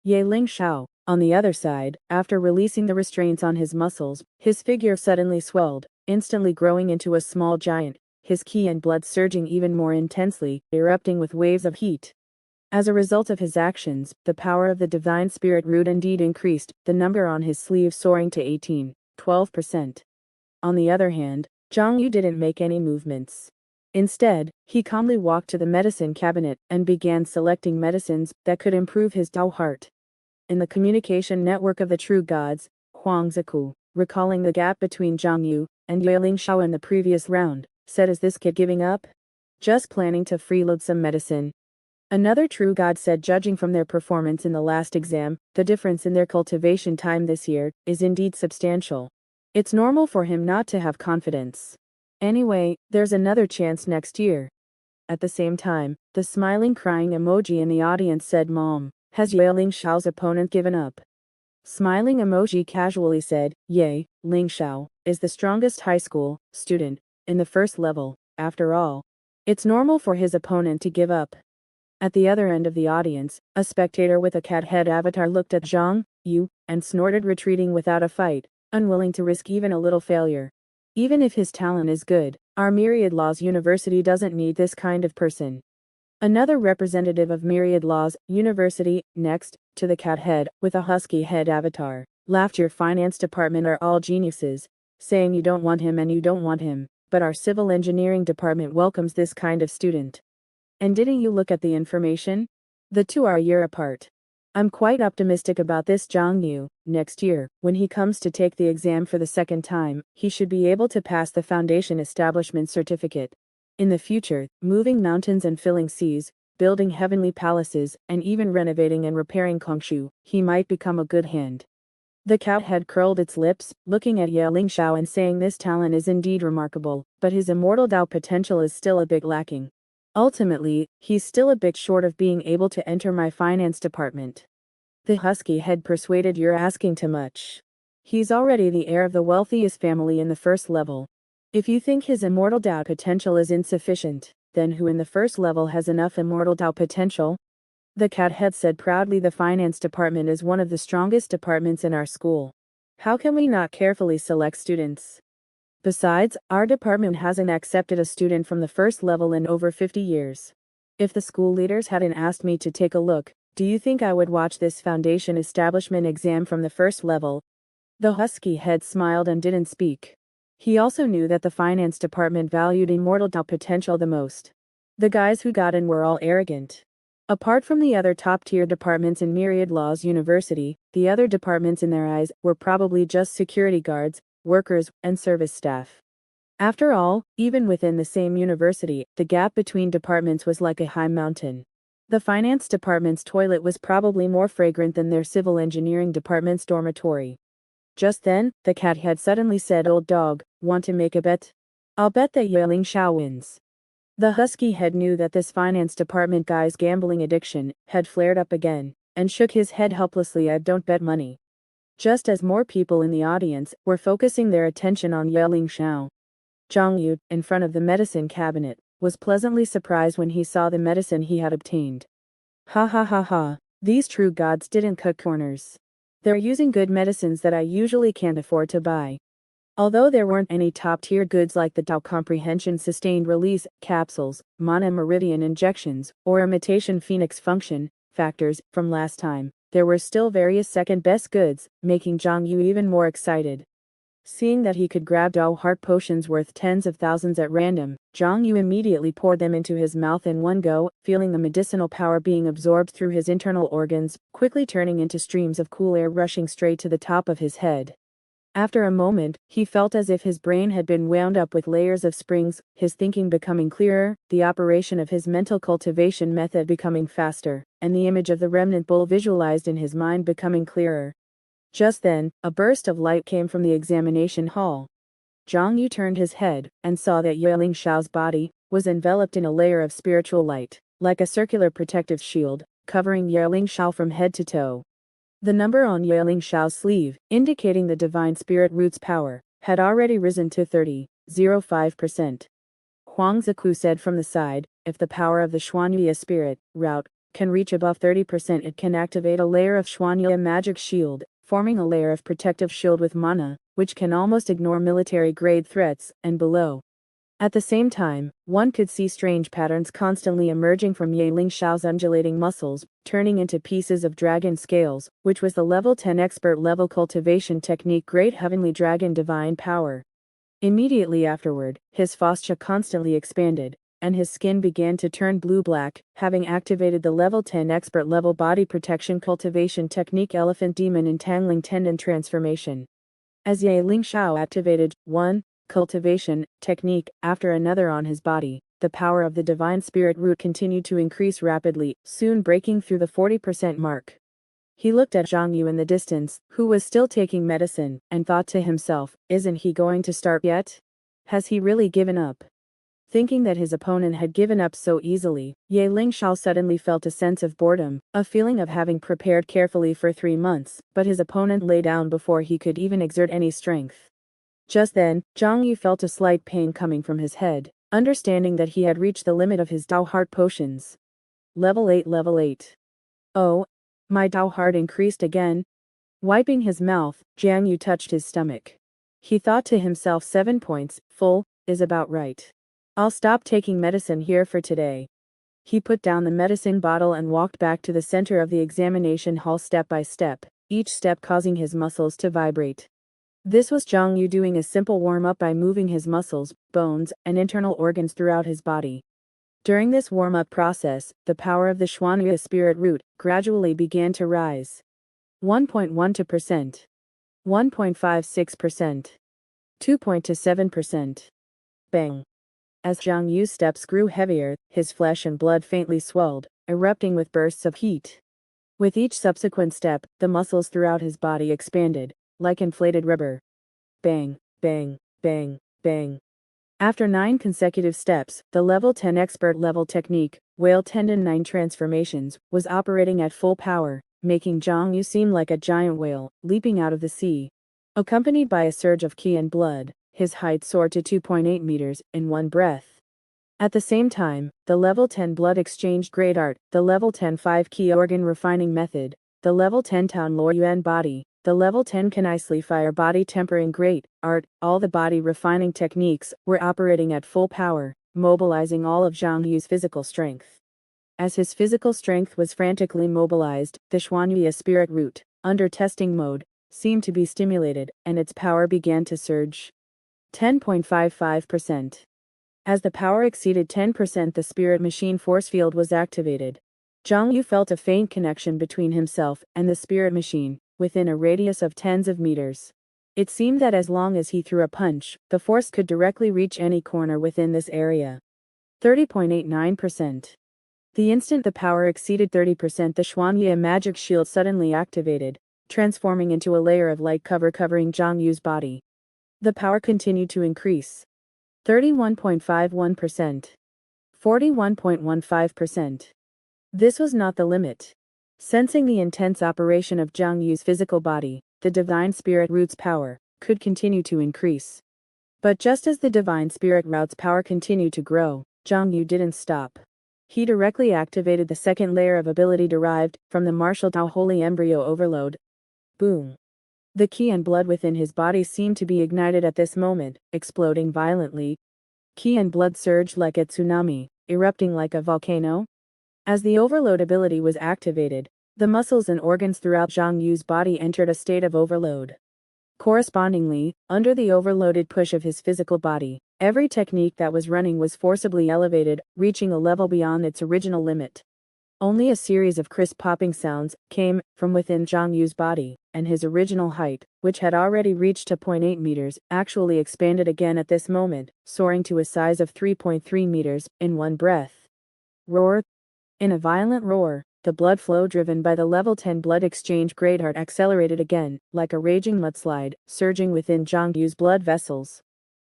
Ye Ling Shao, on the other side, after releasing the restraints on his muscles, his figure suddenly swelled, instantly growing into a small giant, his ki and blood surging even more intensely, erupting with waves of heat. As a result of his actions, the power of the divine spirit root indeed increased, the number on his sleeve soaring to 12%. On the other hand, Zhang Yu didn't make any movements. Instead, he calmly walked to the medicine cabinet and began selecting medicines that could improve his Dao heart. In the communication network of the true gods, Huang Ziku, recalling the gap between Zhang Yu and Ye Ling Shao in the previous round, said, is this kid giving up? Just planning to freeload some medicine. Another true god said, judging from their performance in the last exam, the difference in their cultivation time this year is indeed substantial. It's normal for him not to have confidence. Anyway, there's another chance next year. At the same time, the smiling crying emoji in the audience said, Mom, has Ye Ling Shao's opponent given up? Smiling emoji casually said, Ye Ling Shao is the strongest high school student in the first level, after all. It's normal for his opponent to give up. At the other end of the audience, a spectator with a cat head avatar looked at Zhang Yu and snorted, retreating without a fight, unwilling to risk even a little failure. Even if his talent is good, our Myriad Laws University doesn't need this kind of person. Another representative of Myriad Laws University, next to the cat head with a husky head avatar, laughed. Your finance department are all geniuses, saying you don't want him and you don't want him, but our civil engineering department welcomes this kind of student. And didn't you look at the information? The two are a year apart. I'm quite optimistic about this Zhang Yu. Next year, when he comes to take the exam for the second time, he should be able to pass the foundation establishment certificate. In the future, moving mountains and filling seas, building heavenly palaces, and even renovating and repairing Kongshu, he might become a good hand. The cat had curled its lips, looking at Ye Ling Shao and saying, this talent is indeed remarkable, but his immortal Dao potential is still a bit lacking. Ultimately, he's still a bit short of being able to enter my finance department. The husky head persuaded, you're asking too much. He's already the heir of the wealthiest family in the first level. If you think his immortal Dao potential is insufficient, then who in the first level has enough immortal Dao potential? The cat head said proudly, the finance department is one of the strongest departments in our school. How can we not carefully select students? Besides, our department hasn't accepted a student from the first level in over 50 years. If the school leaders hadn't asked me to take a look, do you think I would watch this foundation establishment exam from the first level? The husky head smiled and didn't speak. He also knew that the finance department valued immortal Dao potential the most. The guys who got in were all arrogant. Apart from the other top-tier departments in Myriad Laws University, the other departments in their eyes were probably just security guards, workers, and service staff. After all, even within the same university, the gap between departments was like a high mountain. The finance department's toilet was probably more fragrant than their civil engineering department's dormitory. Just then, the cat had suddenly said, old dog, want to make a bet? I'll bet that Ye Ling Shao wins. The husky head knew that this finance department guy's gambling addiction had flared up again, and shook his head helplessly. I don't bet money. Just as more people in the audience were focusing their attention on Ye Ling Shao, Zhang Yu, in front of the medicine cabinet, was pleasantly surprised when he saw the medicine he had obtained. Ha ha ha ha, these true gods didn't cut corners. They're using good medicines that I usually can't afford to buy. Although there weren't any top-tier goods like the Dao Comprehension Sustained Release capsules, Mana Meridian injections, or Imitation Phoenix Function factors from last time, there were still various second-best goods, making Zhang Yu even more excited. Seeing that he could grab Dao heart potions worth tens of thousands at random, Zhang Yu immediately poured them into his mouth in one go, feeling the medicinal power being absorbed through his internal organs, quickly turning into streams of cool air rushing straight to the top of his head. After a moment, he felt as if his brain had been wound up with layers of springs, his thinking becoming clearer, the operation of his mental cultivation method becoming faster, and the image of the remnant bull visualized in his mind becoming clearer. Just then, a burst of light came from the examination hall. Zhang Yu turned his head, and saw that Ye Ling Shao's body was enveloped in a layer of spiritual light, like a circular protective shield, covering Yeling Shao from head to toe. The number on Yeling Shao's sleeve, indicating the divine spirit root's power, had already risen to 30.05%. Huang Ziku said from the side, if the power of the Xuanyue spirit route can reach above 30%, it can activate a layer of Xuanyue magic shield, forming a layer of protective shield with mana, which can almost ignore military-grade threats, and below. At the same time, one could see strange patterns constantly emerging from Yeling Shao's undulating muscles, turning into pieces of dragon scales, which was the level 10 expert level cultivation technique Great Heavenly Dragon Divine Power. Immediately afterward, his fascia constantly expanded, and his skin began to turn blue-black, having activated the level 10 expert level body protection cultivation technique Elephant Demon Entangling Tendon Transformation. As Yeling Shao activated one cultivation technique after another on his body, the power of the divine spirit root continued to increase rapidly, soon breaking through the 40% mark. He looked at Zhang Yu in the distance, who was still taking medicine, and thought to himself, isn't he going to start yet? Has he really given up? Thinking that his opponent had given up so easily, Yeling Shao suddenly felt a sense of boredom, a feeling of having prepared carefully for 3 months, but his opponent lay down before he could even exert any strength. Just then, Zhang Yu felt a slight pain coming from his head, understanding that he had reached the limit of his Dao Heart potions. Level 8. Level 8. Oh, my Dao Heart increased again. Wiping his mouth, Zhang Yu touched his stomach. He thought to himself, 7 points, full, is about right. I'll stop taking medicine here for today. He put down the medicine bottle and walked back to the center of the examination hall step by step, each step causing his muscles to vibrate. This was Zhang Yu doing a simple warm-up by moving his muscles, bones, and internal organs throughout his body. During this warm-up process, the power of the Xuanyue spirit root gradually began to rise. 1.12%, 1.56%, 2.27%. Bang. As Zhang Yu's steps grew heavier, his flesh and blood faintly swelled, erupting with bursts of heat. With each subsequent step, the muscles throughout his body expanded, like inflated rubber. Bang, bang, bang, bang. After 9 consecutive steps, the level 10 expert level technique, whale tendon 9 transformations, was operating at full power, making Zhang Yu seem like a giant whale, leaping out of the sea. Accompanied by a surge of qi and blood, his height soared to 2.8 meters in one breath. At the same time, the level 10 blood exchange great art, the level 10 5 key organ refining method, the level 10 Town Luo Yuan body, the level 10 Kenisli fire body tempering great art, all the body refining techniques were operating at full power, mobilizing all of Zhang Yu's physical strength. As his physical strength was frantically mobilized, the Xuanyue spirit root, under testing mode, seemed to be stimulated, and its power began to surge. 10.55%. As the power exceeded 10%, the spirit machine force field was activated. Zhang Yu felt a faint connection between himself and the spirit machine, within a radius of tens of meters. It seemed that as long as he threw a punch, the force could directly reach any corner within this area. 30.89%. The instant the power exceeded 30%, the Xuanyue magic shield suddenly activated, transforming into a layer of light cover covering Zhang Yu's body. The power continued to increase. 31.51%. 41.15%. This was not the limit. Sensing the intense operation of Zhang Yu's physical body, the divine spirit root's power could continue to increase. But just as the divine spirit root's power continued to grow, Zhang Yu didn't stop. He directly activated the second layer of ability derived from the martial Dao Holy Embryo Overload. Boom. The qi and blood within his body seemed to be ignited at this moment, exploding violently. Qi and blood surged like a tsunami, erupting like a volcano. As the overload ability was activated, the muscles and organs throughout Zhang Yu's body entered a state of overload. Correspondingly, under the overloaded push of his physical body, every technique that was running was forcibly elevated, reaching a level beyond its original limit. Only a series of crisp popping sounds came from within Zhang Yu's body, and his original height, which had already reached 2.8 meters, actually expanded again at this moment, soaring to a size of 3.3 meters in one breath. Roar. In a violent roar, the blood flow driven by the level 10 blood exchange great heart accelerated again, like a raging mudslide, surging within Zhang Yu's blood vessels.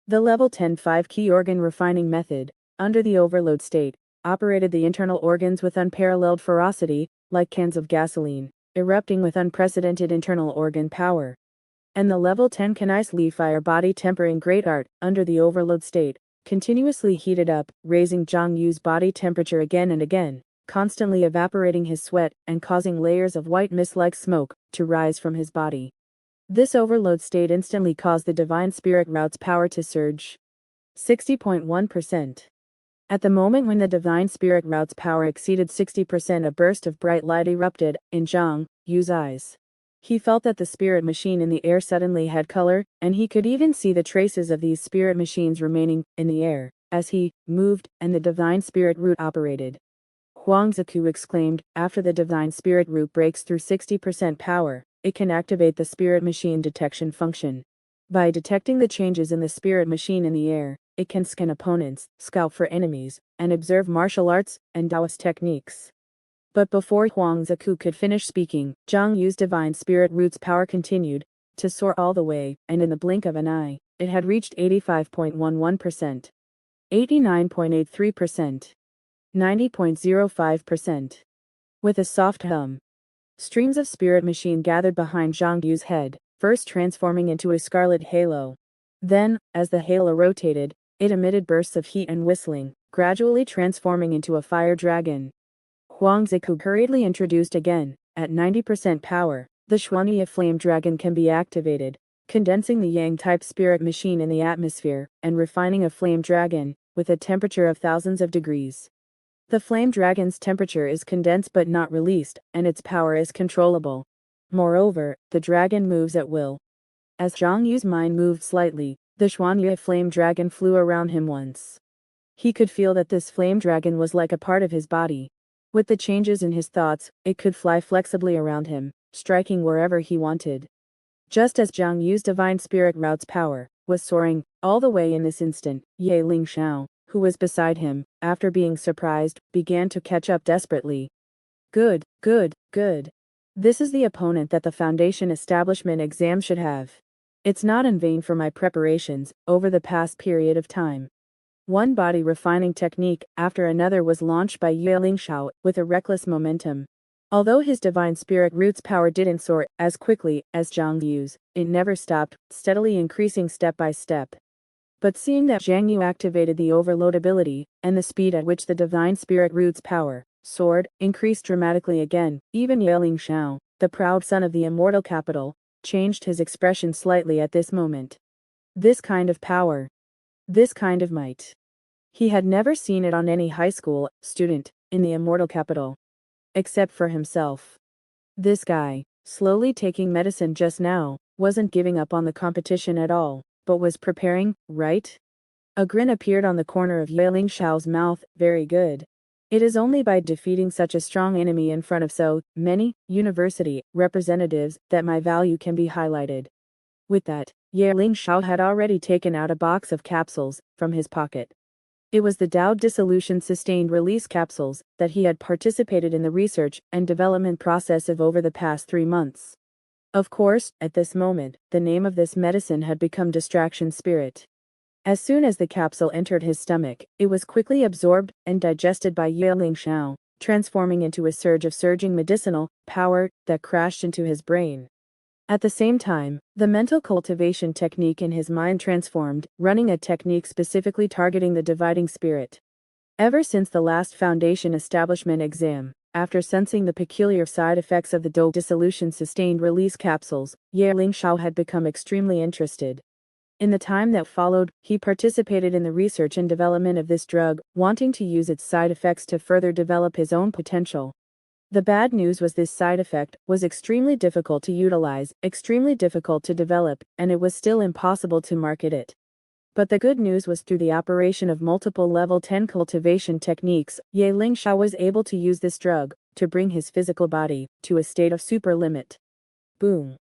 The level 10 5 key organ refining method, under the overload state, operated the internal organs with unparalleled ferocity, like cans of gasoline, erupting with unprecedented internal organ power. And the level 10 canise fire body tempering great art, under the overload state, continuously heated up, raising Zhang Yu's body temperature again and again, constantly evaporating his sweat and causing layers of white mist-like smoke to rise from his body. This overload state instantly caused the divine spirit route's power to surge 60.1%. At the moment when the divine spirit route's power exceeded 60%, a burst of bright light erupted in Zhang Yu's eyes. He felt that the spirit machine in the air suddenly had color, and he could even see the traces of these spirit machines remaining in the air as he moved and the divine spirit route operated. Huang Ziku exclaimed, after the divine spirit route breaks through 60% power, it can activate the spirit machine detection function. By detecting the changes in the spirit machine in the air, it can scan opponents, scout for enemies, and observe martial arts and Taoist techniques. But before Huang Ziku could finish speaking, Zhang Yu's divine spirit route's power continued to soar all the way, and in the blink of an eye, it had reached 85.11%, 89.83%, 90.05%. With a soft hum, streams of spirit machine gathered behind Zhang Yu's head, first transforming into a scarlet halo. Then, as the halo rotated, it emitted bursts of heat and whistling, gradually transforming into a fire dragon. Huang Ziku hurriedly introduced again, at 90% power, the Xuanyi flame dragon can be activated, condensing the Yang-type spirit machine in the atmosphere, and refining a flame dragon, with a temperature of thousands of degrees. The flame dragon's temperature is condensed but not released, and its power is controllable. Moreover, the dragon moves at will. As Zhang Yu's mind moved slightly, the Xuanyi flame dragon flew around him once. He could feel that this flame dragon was like a part of his body. With the changes in his thoughts, it could fly flexibly around him, striking wherever he wanted. Just as Zhang Yu's divine spirit route's power was soaring all the way in this instant, Ye Lingxiao, who was beside him, after being surprised, began to catch up desperately. Good, good, good. This is the opponent that the Foundation Establishment exam should have. It's not in vain for my preparations over the past period of time. One body refining technique after another was launched by Ye Lingxiao with a reckless momentum. Although his divine spirit route's power didn't soar as quickly as Zhang Yu's, it never stopped, steadily increasing step by step. But seeing that Zhang Yu activated the overload ability, and the speed at which the divine spirit route's power soared increased dramatically again, even Ye Lingxiao, the proud son of the immortal capital, changed his expression slightly at this moment. This kind of power. This kind of might. He had never seen it on any high school student in the immortal capital. Except for himself. This guy, slowly taking medicine just now, wasn't giving up on the competition at all, but was preparing, right? A grin appeared on the corner of Ye Lingxiao's mouth. Very good. It is only by defeating such a strong enemy in front of so many university representatives that my value can be highlighted. With that, Ye Lingxiao had already taken out a box of capsules from his pocket. It was the Tao dissolution sustained release capsules that he had participated in the research and development process of over the past 3 months. Of course, at this moment, the name of this medicine had become distraction spirit. As soon as the capsule entered his stomach, it was quickly absorbed and digested by Ye Lingxiao, transforming into a surge of surging medicinal power that crashed into his brain. At the same time, the mental cultivation technique in his mind transformed, running a technique specifically targeting the dividing spirit. Ever since the last Foundation Establishment exam, after sensing the peculiar side effects of the Tao dissolution sustained release capsules, Ye Lingxiao had become extremely interested. In the time that followed, he participated in the research and development of this drug, wanting to use its side effects to further develop his own potential. The bad news was this side effect was extremely difficult to utilize, extremely difficult to develop, and it was still impossible to market it. But the good news was through the operation of multiple level 10 cultivation techniques, Ye Lingxiao was able to use this drug to bring his physical body to a state of super limit. Boom.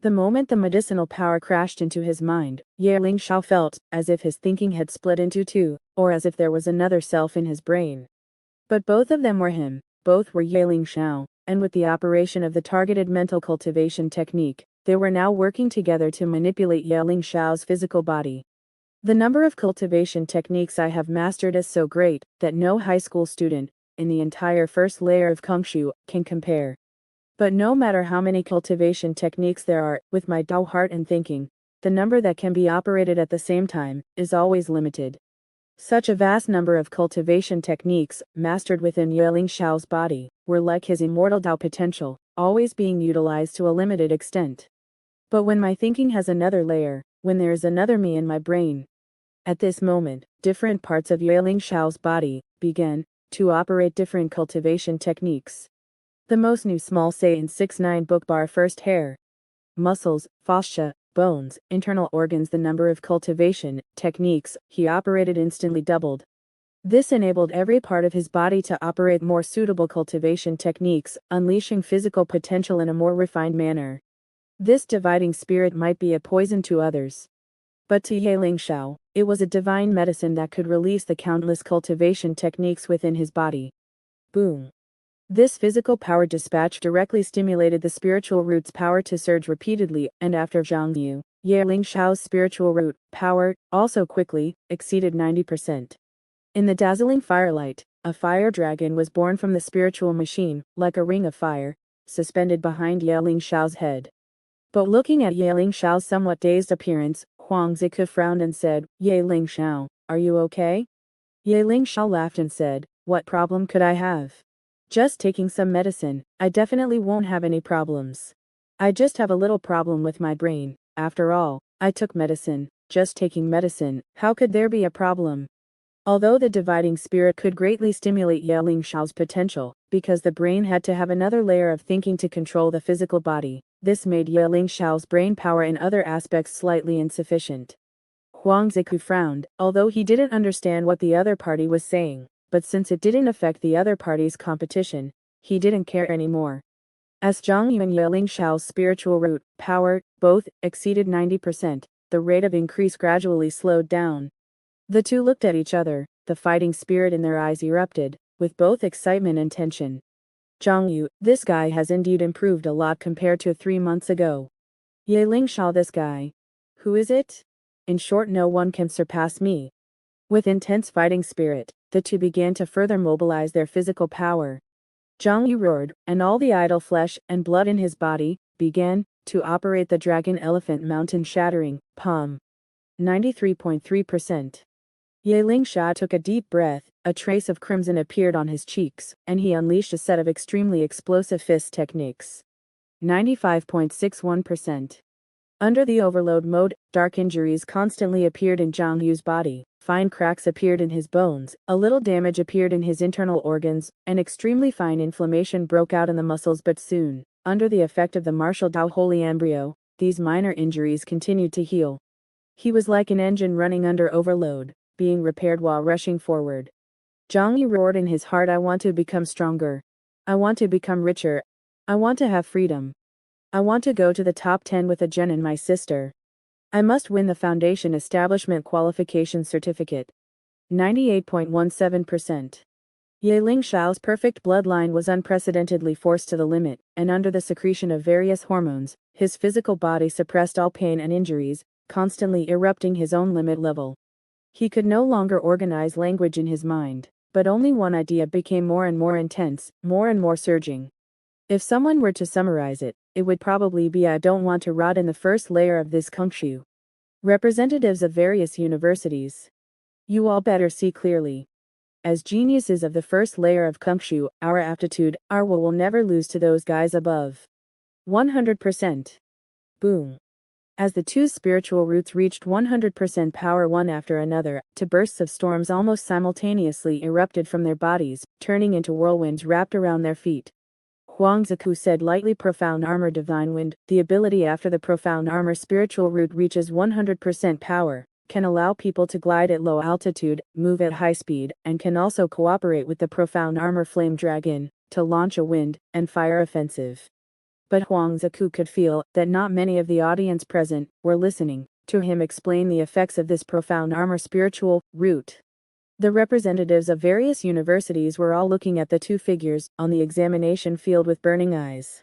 The moment the medicinal power crashed into his mind, Ye Lingxiao felt as if his thinking had split into two, or as if there was another self in his brain. But both of them were him, both were Ye Lingxiao, and with the operation of the targeted mental cultivation technique, they were now working together to manipulate Ye Lingxiao's physical body. The number of cultivation techniques I have mastered is so great that no high school student, in the entire first layer of Kungshu, can compare. But no matter how many cultivation techniques there are, with my Dao heart and thinking, the number that can be operated at the same time is always limited. Such a vast number of cultivation techniques, mastered within Yeling Shao's body, were like his immortal Dao potential, always being utilized to a limited extent. But when my thinking has another layer, when there is another me in my brain, at this moment, different parts of Yeling Shao's body began to operate different cultivation techniques. The most new small say in 6-9 book bar first hair, muscles, fascia, bones, internal organs. The number of cultivation techniques he operated instantly doubled. This enabled every part of his body to operate more suitable cultivation techniques, unleashing physical potential in a more refined manner. This dividing spirit might be a poison to others, but to Yeling Shao, it was a divine medicine that could release the countless cultivation techniques within his body. Boom. This physical power dispatch directly stimulated the spiritual root's power to surge repeatedly, and after Xiong, Yeling Shao's spiritual root power also quickly exceeded 90%. In the dazzling firelight, a fire dragon was born from the spiritual machine, like a ring of fire, suspended behind Yeling Shao's head. But looking at Yeling Shao's somewhat dazed appearance, Huang Ziku frowned and said, "Yeling Shao, are you okay?" Yeling Shao laughed and said, "What problem could I have? Just taking some medicine, I definitely won't have any problems. I just have a little problem with my brain. After all, I took medicine, just taking medicine, how could there be a problem?" Although the dividing spirit could greatly stimulate Yeling Shao's potential, because the brain had to have another layer of thinking to control the physical body, this made Yeling Shao's brain power in other aspects slightly insufficient. Huang Ziku frowned, although he didn't understand what the other party was saying, but since it didn't affect the other party's competition, he didn't care anymore. As Zhang Yu and Yeling Shao's spiritual root power both exceeded 90%, the rate of increase gradually slowed down. The two looked at each other, the fighting spirit in their eyes erupted, with both excitement and tension. "Zhang Yu, this guy has indeed improved a lot compared to 3 months ago." "Yeling Shao, this guy. Who is it? In short, no one can surpass me." With intense fighting spirit, the two began to further mobilize their physical power. Zhang Yu roared, and all the idle flesh and blood in his body began to operate the dragon elephant mountain shattering palm. 93.3%. Yeling Shao took a deep breath, a trace of crimson appeared on his cheeks, and he unleashed a set of extremely explosive fist techniques. 95.61%. Under the overload mode, dark injuries constantly appeared in Zhang Yu's body, fine cracks appeared in his bones, a little damage appeared in his internal organs, and extremely fine inflammation broke out in the muscles. But soon, under the effect of the martial Dao Holy Embryo, these minor injuries continued to heal. He was like an engine running under overload, being repaired while rushing forward. Zhang Yu roared in his heart, "I want to become stronger. I want to become richer. I want to have freedom. I want to go to the top 10 with a Jen and my sister. I must win the Foundation Establishment Qualification Certificate." 98.17%. Yeling Shao's perfect bloodline was unprecedentedly forced to the limit, and under the secretion of various hormones, his physical body suppressed all pain and injuries, constantly erupting his own limit level. He could no longer organize language in his mind, but only one idea became more and more intense, more and more surging. If someone were to summarize it, it would probably be, "I don't want to rot in the first layer of this Kungshu." Representatives of various universities, you all better see clearly. As geniuses of the first layer of Kungshu, our aptitude, our will never lose to those guys above. 100%. Boom. As the two spiritual roots reached 100% power one after another, two bursts of storms almost simultaneously erupted from their bodies, turning into whirlwinds wrapped around their feet. Huang Ziku said lightly, "Profound armor, divine wind." The ability after the profound armor spiritual root reaches 100% power, can allow people to glide at low altitude, move at high speed, and can also cooperate with the profound armor flame dragon to launch a wind and fire offensive. But Huang Ziku could feel that not many of the audience present were listening to him explain the effects of this profound armor spiritual root. The representatives of various universities were all looking at the two figures on the examination field with burning eyes.